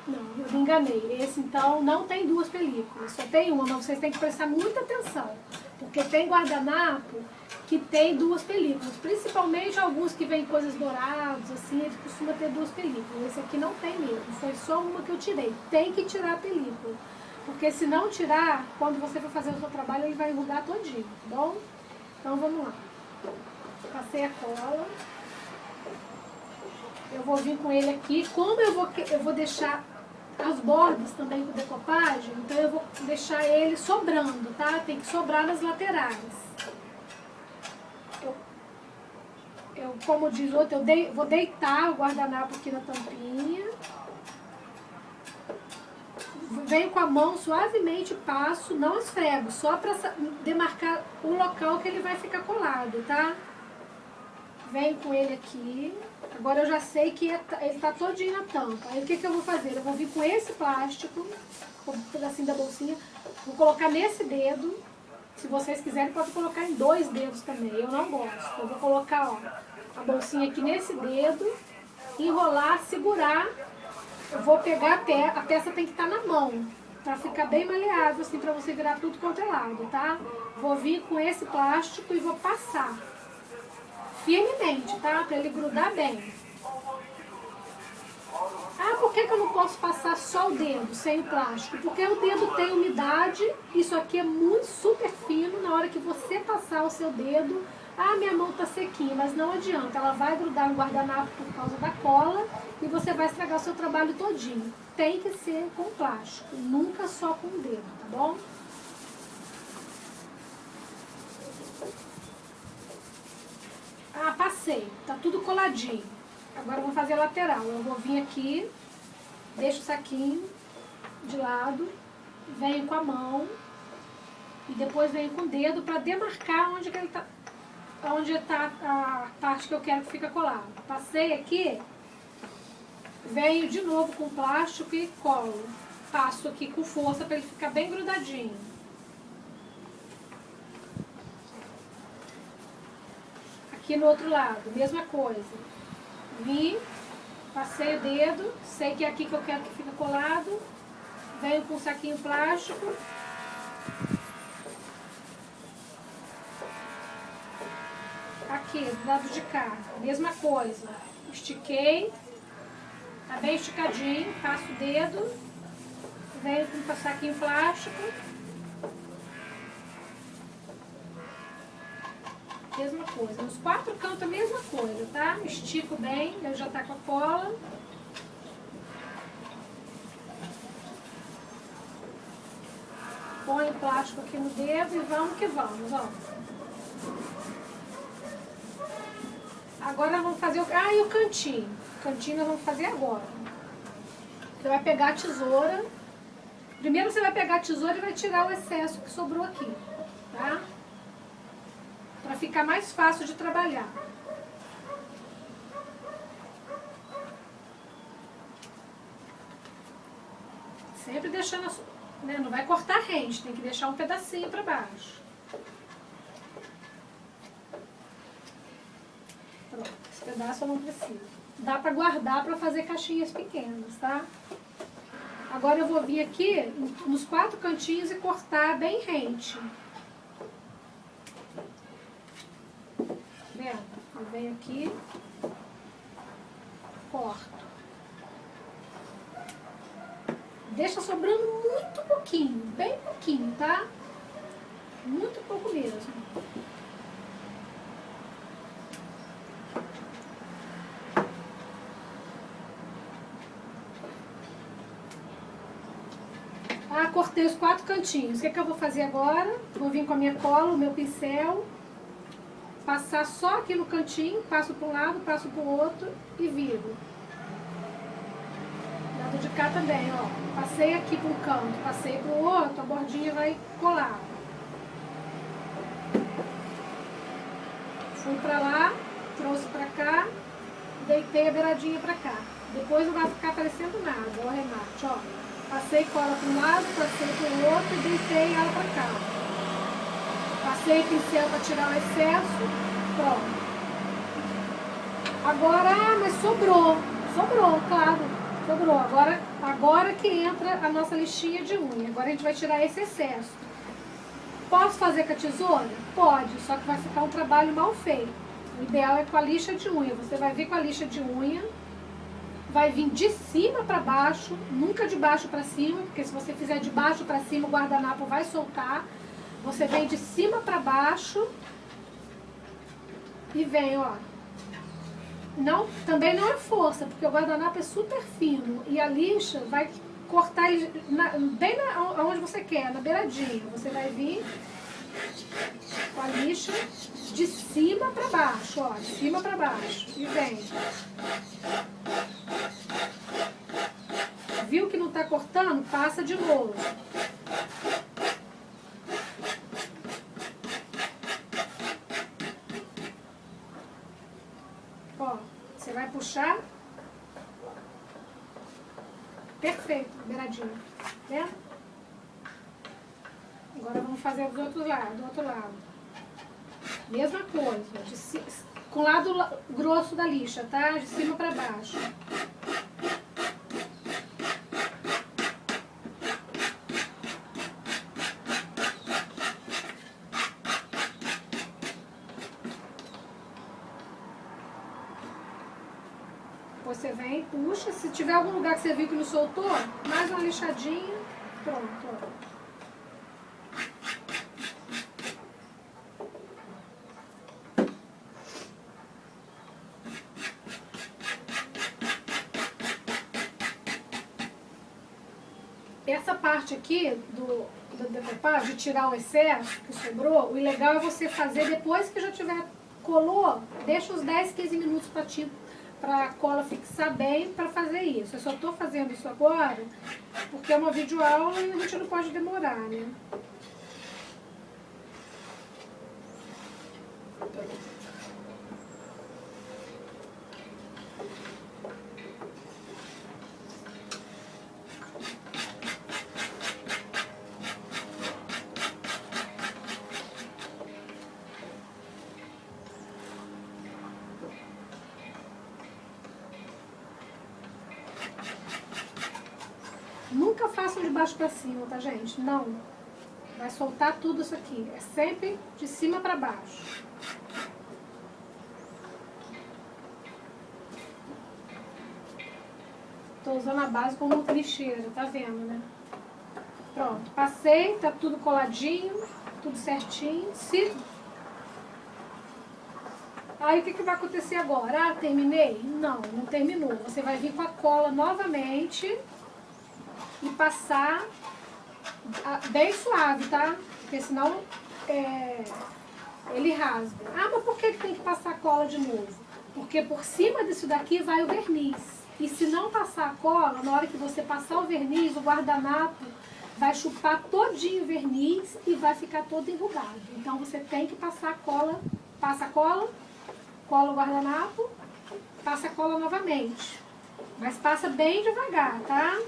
Não, eu me enganei. Esse, então, não tem duas películas, só tem uma, mas vocês têm que prestar muita atenção. Porque tem guardanapo que tem duas películas, principalmente alguns que vêm coisas douradas, assim, eles costumam ter duas películas. Esse aqui não tem mesmo, foi só uma que eu tirei. Tem que tirar a película, porque se não tirar, quando você for fazer o seu trabalho, ele vai enrugar todinho, tá bom? Então vamos lá. Passei a cola. Eu vou vir com ele aqui. Como eu vou deixar as bordas também com decopagem, então eu vou deixar ele sobrando, tá? Tem que sobrar nas laterais. Como diz outro, vou deitar o guardanapo aqui na tampinha. Venho com a mão suavemente, passo, não esfrego, só para demarcar o local que ele vai ficar colado, tá? Venho com ele aqui. Agora eu já sei que ele tá todinho na tampa. Aí o que eu vou fazer? Eu vou vir com esse plástico, um pedacinho da bolsinha, vou colocar nesse dedo. Se vocês quiserem, pode colocar em 2 dedos também. Eu não gosto. Eu vou colocar, ó, a bolsinha aqui nesse dedo, enrolar, segurar. Eu vou pegar a peça tem que estar na mão, pra ficar bem maleável, assim, pra você virar tudo quanto é lado, tá? Vou vir com esse plástico e vou passar firmemente, tá? Pra ele grudar bem. Ah, por que eu não posso passar só o dedo, sem o plástico? Porque o dedo tem umidade, isso aqui é muito super fino, na hora que você passar o seu dedo, ah, minha mão tá sequinha, mas não adianta, ela vai grudar no guardanapo por causa da cola e você vai estragar o seu trabalho todinho. Tem que ser com plástico, nunca só com o dedo, tá bom? Ah, passei, tá tudo coladinho. Agora eu vou fazer a lateral. Eu vou vir aqui, deixo o saquinho de lado, venho com a mão e depois venho com o dedo para demarcar onde que ele tá, onde tá a parte que eu quero que fique colado. Passei aqui, venho de novo com plástico e colo. Passo aqui com força para ele ficar bem grudadinho. Aqui no outro lado, mesma coisa. Vim, passei o dedo, sei que é aqui que eu quero que fique colado. Venho com um saquinho plástico. Aqui, do lado de cá, mesma coisa. Estiquei, tá bem esticadinho, passo o dedo. Venho com um saquinho plástico. Mesma coisa, nos 4 cantos a mesma coisa, tá? Estico bem, ele já tá com a cola. Põe o plástico aqui no dedo e vamos que vamos, ó. Agora vamos fazer o... Ah, e o cantinho? O cantinho nós vamos fazer agora. Você vai pegar a tesoura. Primeiro você vai pegar a tesoura e vai tirar o excesso que sobrou aqui, tá? Para ficar mais fácil de trabalhar. Sempre deixando, né, não vai cortar rente, tem que deixar um pedacinho para baixo. Pronto, esse pedaço eu não preciso. Dá para guardar para fazer caixinhas pequenas, tá? Agora eu vou vir aqui nos 4 cantinhos e cortar bem rente. Eu venho aqui, corto. Deixa sobrando muito pouquinho, bem pouquinho, tá? Muito pouco mesmo. Ah, cortei os 4 cantinhos. O que eu vou fazer agora? Vou vir com a minha cola, o meu pincel. Passar só aqui no cantinho, passo para um lado, passo para o outro e viro. Lado de cá também, ó. Passei aqui para um canto, passei para o outro, a bordinha vai colar. Fui para lá, trouxe para cá, deitei a beiradinha para cá. Depois não vai ficar parecendo nada, o arremate, ó. Passei cola para um lado, passei para o outro e deitei ela para cá. Passei pincel para tirar o excesso, pronto. Agora, mas sobrou, claro, sobrou. Agora que entra a nossa lixinha de unha. Agora a gente vai tirar esse excesso. Posso fazer com a tesoura? Pode, só que vai ficar um trabalho mal feito. O ideal é com a lixa de unha. Você vai vir com a lixa de unha, vai vir de cima para baixo, nunca de baixo para cima, porque se você fizer de baixo para cima, o guardanapo vai soltar. Você vem de cima para baixo e vem, ó. Não, também não é força, porque o guardanapo é super fino e a lixa vai cortar ele bem onde você quer, na beiradinha. Você vai vir com a lixa de cima para baixo, ó, de cima para baixo e vem. Viu que não tá cortando? Passa de novo. Ó, você vai puxar. Perfeito, beiradinho. Né? Agora vamos fazer do outro lado. Mesma coisa, com o lado grosso da lixa, tá? De cima para baixo. Você vem, puxa, se tiver algum lugar que você viu que não soltou, mais uma lixadinha, pronto, ó. Essa parte aqui do decopagem, de tirar o excesso que sobrou, o legal é você fazer depois que já tiver colou, deixa uns 10, 15 minutos para a cola fixar bem para fazer isso. Eu só estou fazendo isso agora porque é uma videoaula e a gente não pode demorar, né? Nunca façam de baixo para cima, tá, gente? Não. Vai soltar tudo isso aqui. É sempre de cima para baixo. Tô usando a base como lixeira, tá vendo, né? Pronto. Passei, tá tudo coladinho, tudo certinho. Aí o que vai acontecer agora? Ah, terminei? Não, não terminou. Você vai vir com a cola novamente e passar bem suave, tá? Porque senão ele rasga. Ah, mas por que tem que passar cola de novo? Porque por cima disso daqui vai o verniz. E se não passar a cola, na hora que você passar o verniz, o guardanapo vai chupar todinho o verniz e vai ficar todo enrugado. Então você tem que passar a cola, passa a cola, cola o guardanapo, passa a cola novamente. Mas passa bem devagar, tá?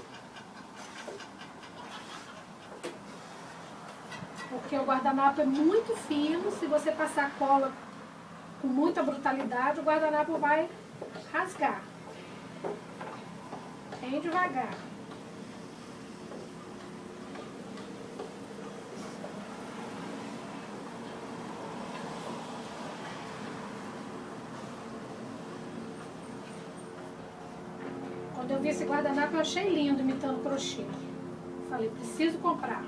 Porque o guardanapo é muito fino, se você passar cola com muita brutalidade, o guardanapo vai rasgar. Bem devagar. Quando eu vi esse guardanapo, eu achei lindo, imitando crochê. Falei, preciso comprar.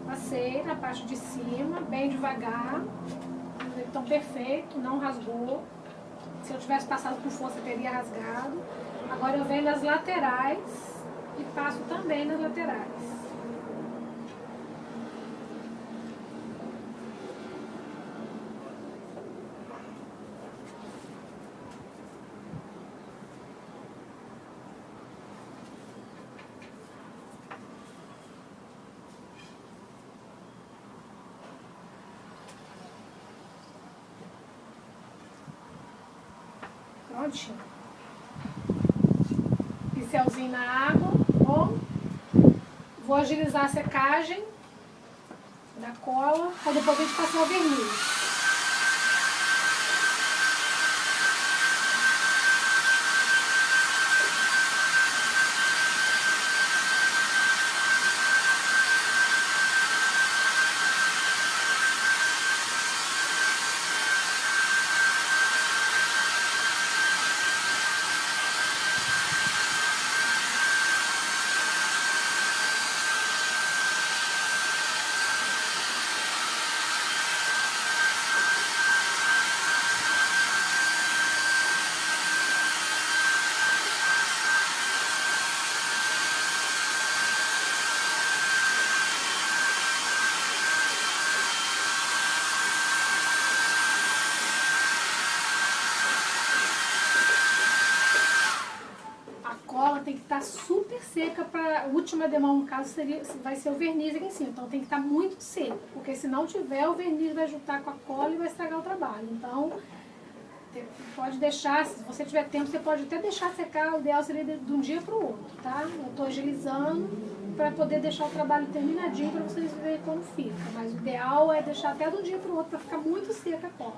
Passei na parte de cima, bem devagar. Então, perfeito, não rasgou. Se eu tivesse passado com força, teria rasgado. Agora eu venho nas laterais e passo também nas laterais. Prontinho. Pincelzinho na água. Bom. Vou agilizar a secagem da cola para depois a gente passar o verniz. super seca para a última demão, no caso, vai ser o verniz aqui em cima. Então tem que estar muito seco, porque se não tiver, o verniz vai juntar com a cola e vai estragar o trabalho. Então, pode deixar, se você tiver tempo, você pode até deixar secar, o ideal seria de um dia para o outro, tá? Eu estou agilizando para poder deixar o trabalho terminadinho para vocês verem como fica. Mas o ideal é deixar até de um dia para o outro para ficar muito seca a cola.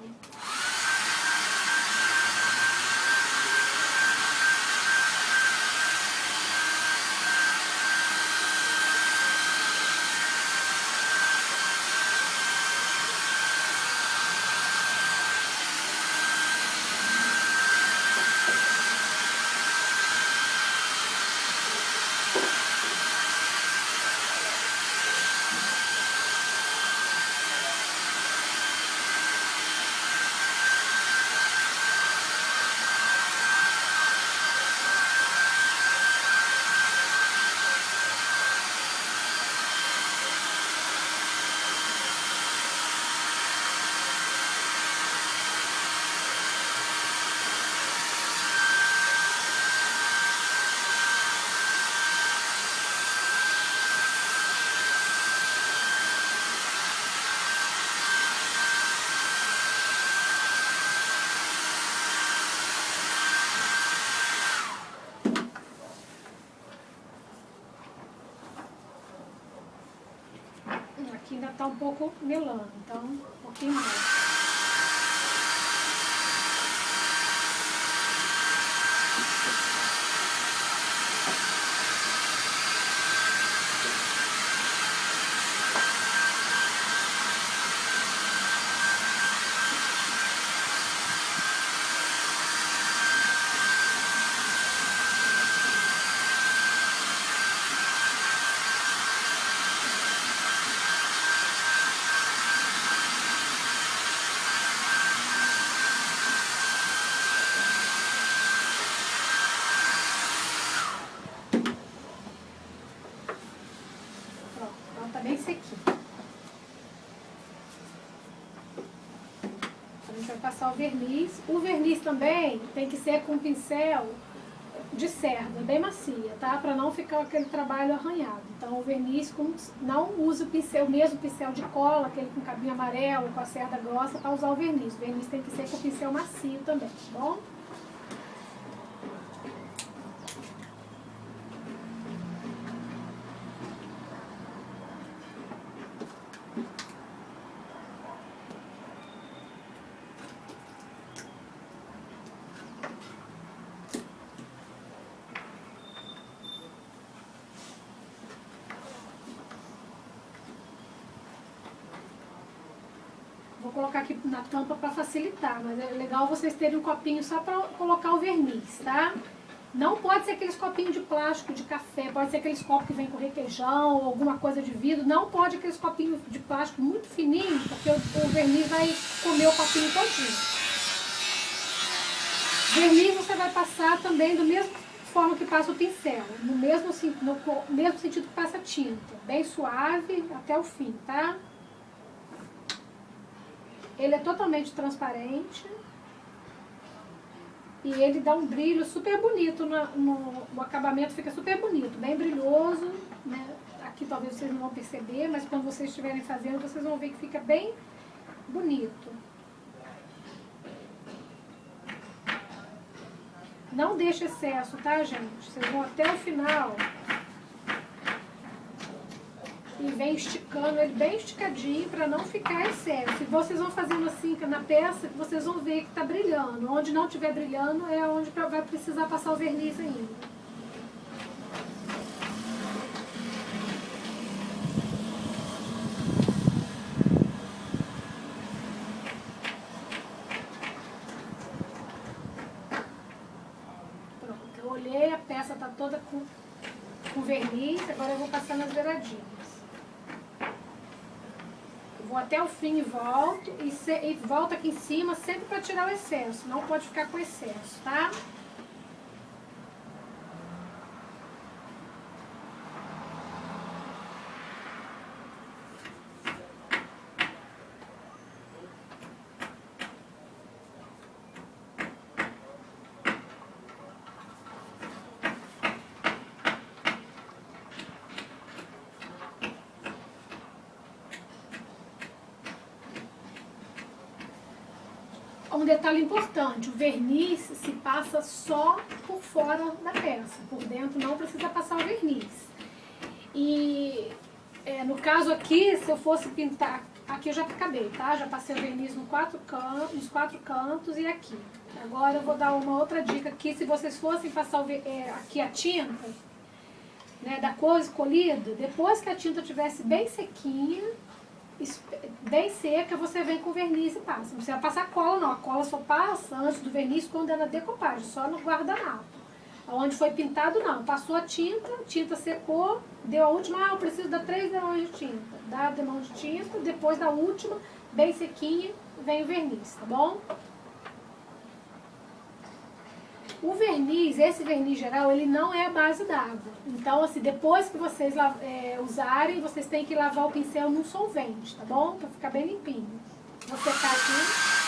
Aqui ainda está um pouco melando, então um pouquinho mais. Bem sequinho. A gente vai passar o verniz. O verniz também tem que ser com pincel de cerda, bem macia, tá? Para não ficar aquele trabalho arranhado. Então o verniz, não use o mesmo pincel de cola, aquele com cabinho amarelo, com a cerda grossa, para usar o verniz. O verniz tem que ser com pincel macio também, tá bom? Vou colocar aqui na tampa para facilitar, mas é legal vocês terem um copinho só para colocar o verniz, tá? Não pode ser aqueles copinhos de plástico de café, pode ser aqueles copos que vem com requeijão ou alguma coisa de vidro. Não pode aqueles copinhos de plástico muito fininhos, porque o verniz vai comer o copinho todinho. Verniz você vai passar também da mesma forma que passa o pincel, no mesmo sentido que passa a tinta, bem suave até o fim, tá? Ele é totalmente transparente e ele dá um brilho super bonito, o acabamento fica super bonito, bem brilhoso, né? Aqui talvez vocês não vão perceber, mas quando vocês estiverem fazendo, vocês vão ver que fica bem bonito. Não deixe excesso, tá, gente? Vocês vão até o final e vem esticando ele bem esticadinho para não ficar excesso. E vocês vão fazendo assim na peça, que vocês vão ver que tá brilhando. Onde não estiver brilhando é onde vai precisar passar o verniz ainda. Pronto, eu olhei, a peça tá toda com verniz, agora eu vou passar nas beiradinhas. Vou até o fim e volto, e volto aqui em cima sempre para tirar o excesso, não pode ficar com excesso, tá? um detalhe importante, o verniz se passa só por fora da peça, por dentro não precisa passar o verniz. E no caso aqui, se eu fosse pintar, aqui eu já acabei, tá? Já passei o verniz nos quatro cantos e aqui. Agora eu vou dar uma outra dica aqui, se vocês fossem passar aqui a tinta, né, da cor escolhida, depois que a tinta estivesse bem sequinha, bem seca, você vem com verniz e passa. Não precisa passar cola não, a cola só passa antes do verniz quando é na decopagem, só no guardanapo. Onde foi pintado não, passou a tinta secou, deu a última, eu preciso dar 3 demãos de tinta. Dá a demão de tinta, depois da última, bem sequinha, vem o verniz, tá bom? O verniz, esse verniz geral, ele não é a base d'água. Então, assim, depois que vocês usarem, vocês têm que lavar o pincel num solvente, tá bom? Pra ficar bem limpinho. Vou secar aqui.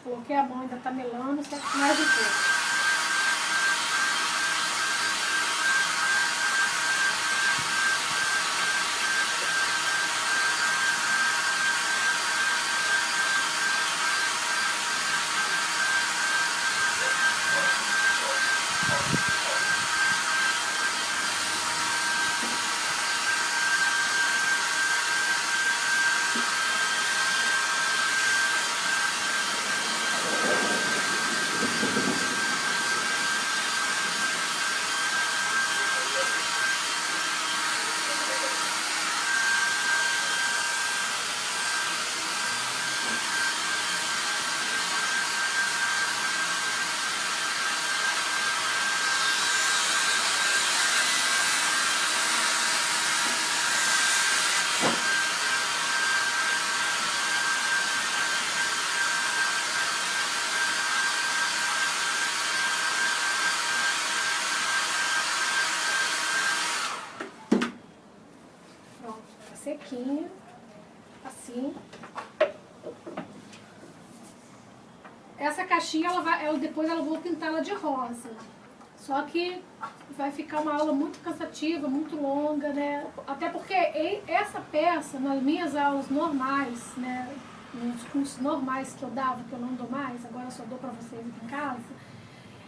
Coloquei a mão, ainda tá melando, só que mais um pouco. Sequinha, assim. Essa caixinha, depois eu vou pintar ela de rosa. Só que vai ficar uma aula muito cansativa, muito longa, né? Até porque essa peça, nas minhas aulas normais, né? Nos cursos normais que eu dava, que eu não dou mais, agora eu só dou pra vocês aqui em casa,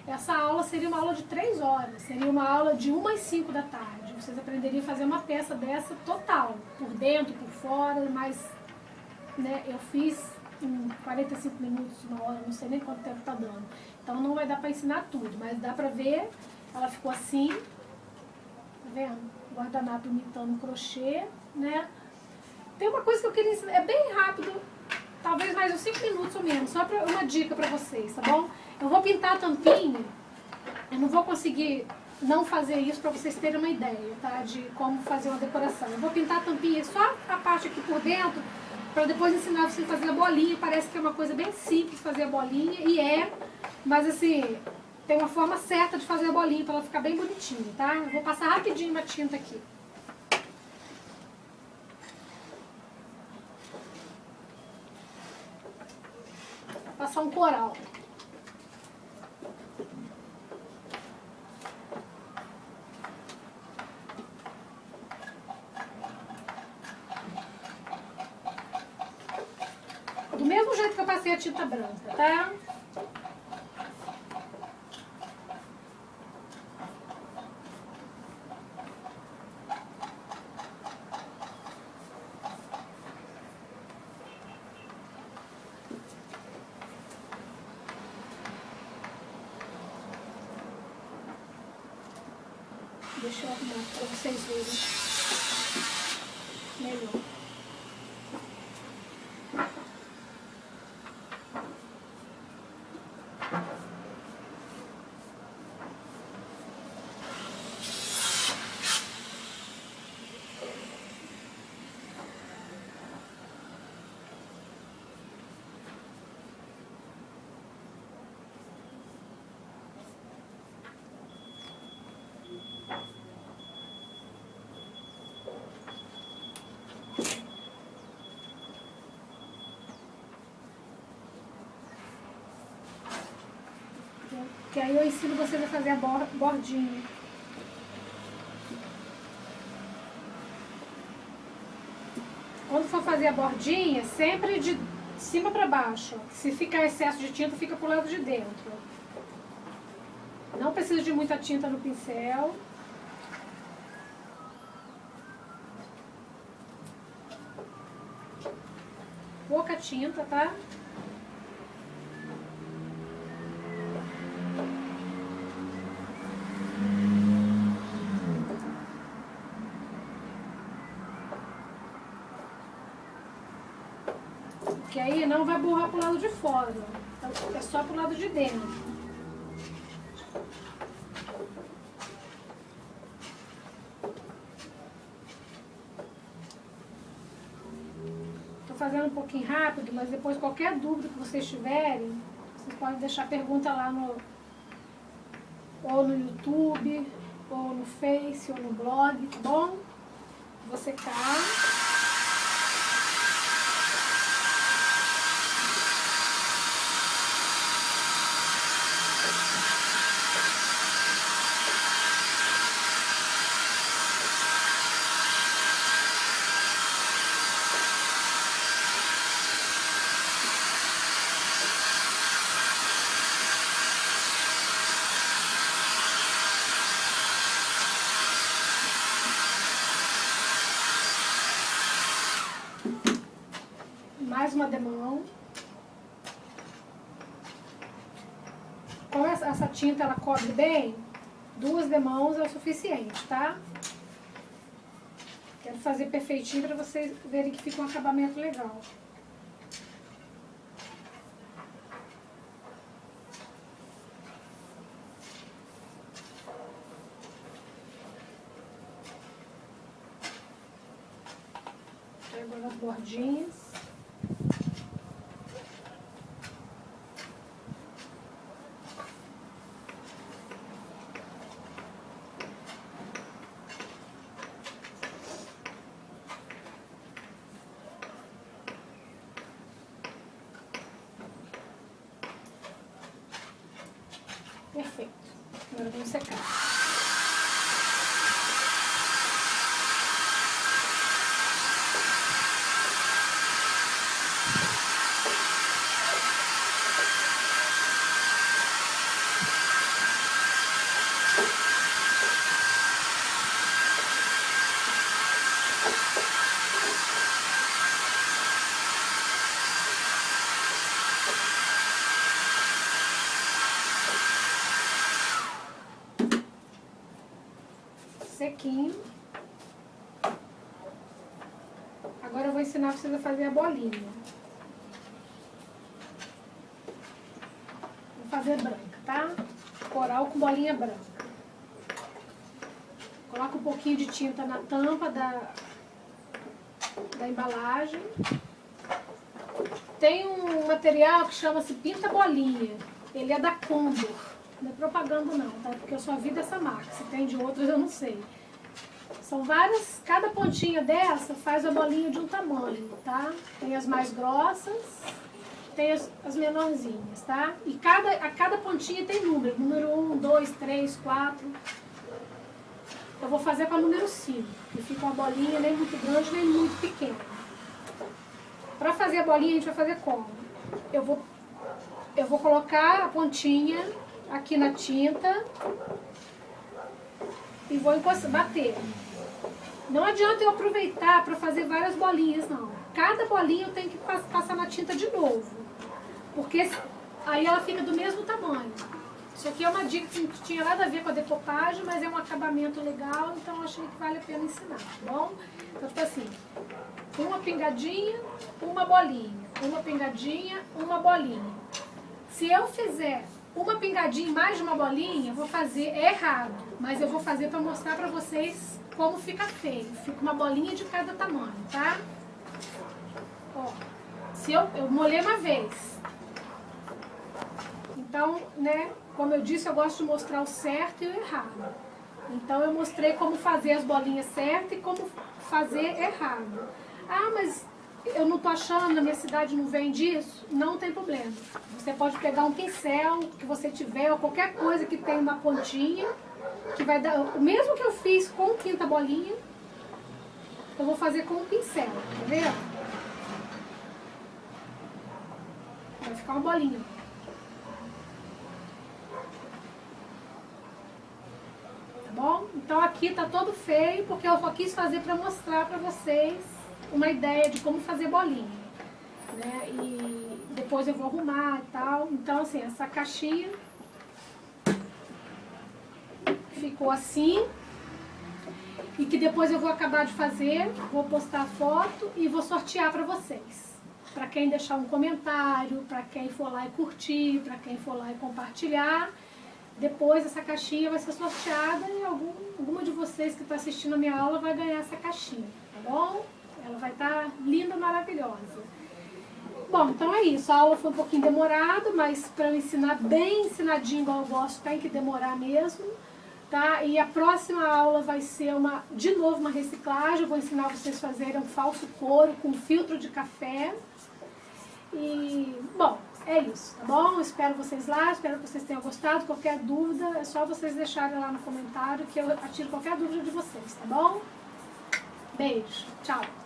essa aula seria uma aula de 3 horas, seria uma aula de 1 às 5 da tarde. Vocês aprenderiam a fazer uma peça dessa total, por dentro, por fora, mas né, eu fiz em 45 minutos, 1 hora, não sei nem quanto tempo tá dando. Então não vai dar para ensinar tudo, mas dá pra ver, ela ficou assim, tá vendo? Guardanapo imitando crochê, né? Tem uma coisa que eu queria ensinar, é bem rápido, talvez mais uns 5 minutos ou menos, só uma dica pra vocês, tá bom? Eu vou pintar a tampinha, eu não vou conseguir não fazer isso para vocês terem uma ideia, tá? De como fazer uma decoração. Eu vou pintar a tampinha, só a parte aqui por dentro, para depois ensinar vocês a fazer a bolinha. Parece que é uma coisa bem simples fazer a bolinha, e mas assim, tem uma forma certa de fazer a bolinha para ela ficar bem bonitinha, tá? Eu vou passar rapidinho uma tinta aqui. Vou passar um coral. Do mesmo jeito que eu passei a tinta branca, tá? Deixa eu arrumar para vocês verem melhor. Que aí eu ensino vocês a fazer a bordinha. Quando for fazer a bordinha, sempre de cima para baixo. Se ficar excesso de tinta, fica pro lado de dentro. Não precisa de muita tinta no pincel. Pouca tinta, tá? Que aí não vai borrar pro lado de fora. Então, é só pro lado de dentro. Tô fazendo um pouquinho rápido, mas depois qualquer dúvida que vocês tiverem, vocês podem deixar pergunta lá ou no YouTube, ou no Face, ou no blog, tá bom? Vou secar. Mais uma demão. Como essa tinta ela cobre bem, 2 demãos é o suficiente, tá? Quero fazer perfeitinho para vocês verem que fica um acabamento legal. Agora as bordinhas. Perfeito. Agora vamos secar. Sequinho. Agora eu vou ensinar vocês a fazer a bolinha. Vou fazer branca, tá? Coral com bolinha branca. Coloca um pouquinho de tinta na tampa da embalagem. Tem um material que chama-se Pinta Bolinha. Ele é da Condor. Não é propaganda não, tá? Porque eu só vi dessa marca. Se tem de outras eu não sei. São várias, cada pontinha dessa faz a bolinha de um tamanho, tá? Tem as mais grossas, tem as menorzinhas, tá? E a cada pontinha tem número. Número 1, 2, 3, 4. Eu vou fazer com a número 5, que fica uma bolinha nem muito grande, nem muito pequena. Para fazer a bolinha, a gente vai fazer como? Eu vou colocar a pontinha aqui na tinta e vou bater. Não adianta eu aproveitar para fazer várias bolinhas, não. Cada bolinha eu tenho que passar na tinta de novo, porque aí ela fica do mesmo tamanho. Isso aqui é uma dica que não tinha nada a ver com a decopagem, mas é um acabamento legal, então eu achei que vale a pena ensinar, tá bom? Então, tipo assim, uma pingadinha, uma bolinha, uma pingadinha, uma bolinha. Se eu fizer uma pingadinha e mais de uma bolinha, eu vou fazer errado, mas eu vou fazer para mostrar para vocês como fica feio. Fica uma bolinha de cada tamanho, tá? Ó, se eu molhei uma vez. Então, né, como eu disse, eu gosto de mostrar o certo e o errado. Então eu mostrei como fazer as bolinhas certas e como fazer errado. Ah, mas eu não tô achando, na minha cidade não vende isso, não tem problema. Você pode pegar um pincel que você tiver, ou qualquer coisa que tenha uma pontinha, que vai dar, o mesmo que eu fiz com o pinta-bolinha, eu vou fazer com o pincel, tá vendo? Vai ficar uma bolinha. Tá bom? Então aqui tá todo feio, porque eu só quis fazer pra mostrar pra vocês uma ideia de como fazer bolinha, né? E depois eu vou arrumar e tal. Então assim, essa caixinha ficou assim. E que depois eu vou acabar de fazer, vou postar a foto e vou sortear pra vocês. Pra quem deixar um comentário, pra quem for lá e curtir, pra quem for lá e compartilhar. Depois essa caixinha vai ser sorteada e alguma de vocês que está assistindo a minha aula vai ganhar essa caixinha, tá bom? Ela vai estar linda, maravilhosa. Bom, então é isso. A aula foi um pouquinho demorada, mas para eu ensinar bem ensinadinho igual eu gosto, tem que demorar mesmo, tá? E a próxima aula vai ser de novo uma reciclagem. Eu vou ensinar vocês a fazerem um falso couro com filtro de café. E, bom, é isso, tá bom? Espero vocês lá, espero que vocês tenham gostado. Qualquer dúvida, é só vocês deixarem lá no comentário que eu atiro qualquer dúvida de vocês, tá bom? Beijo, tchau!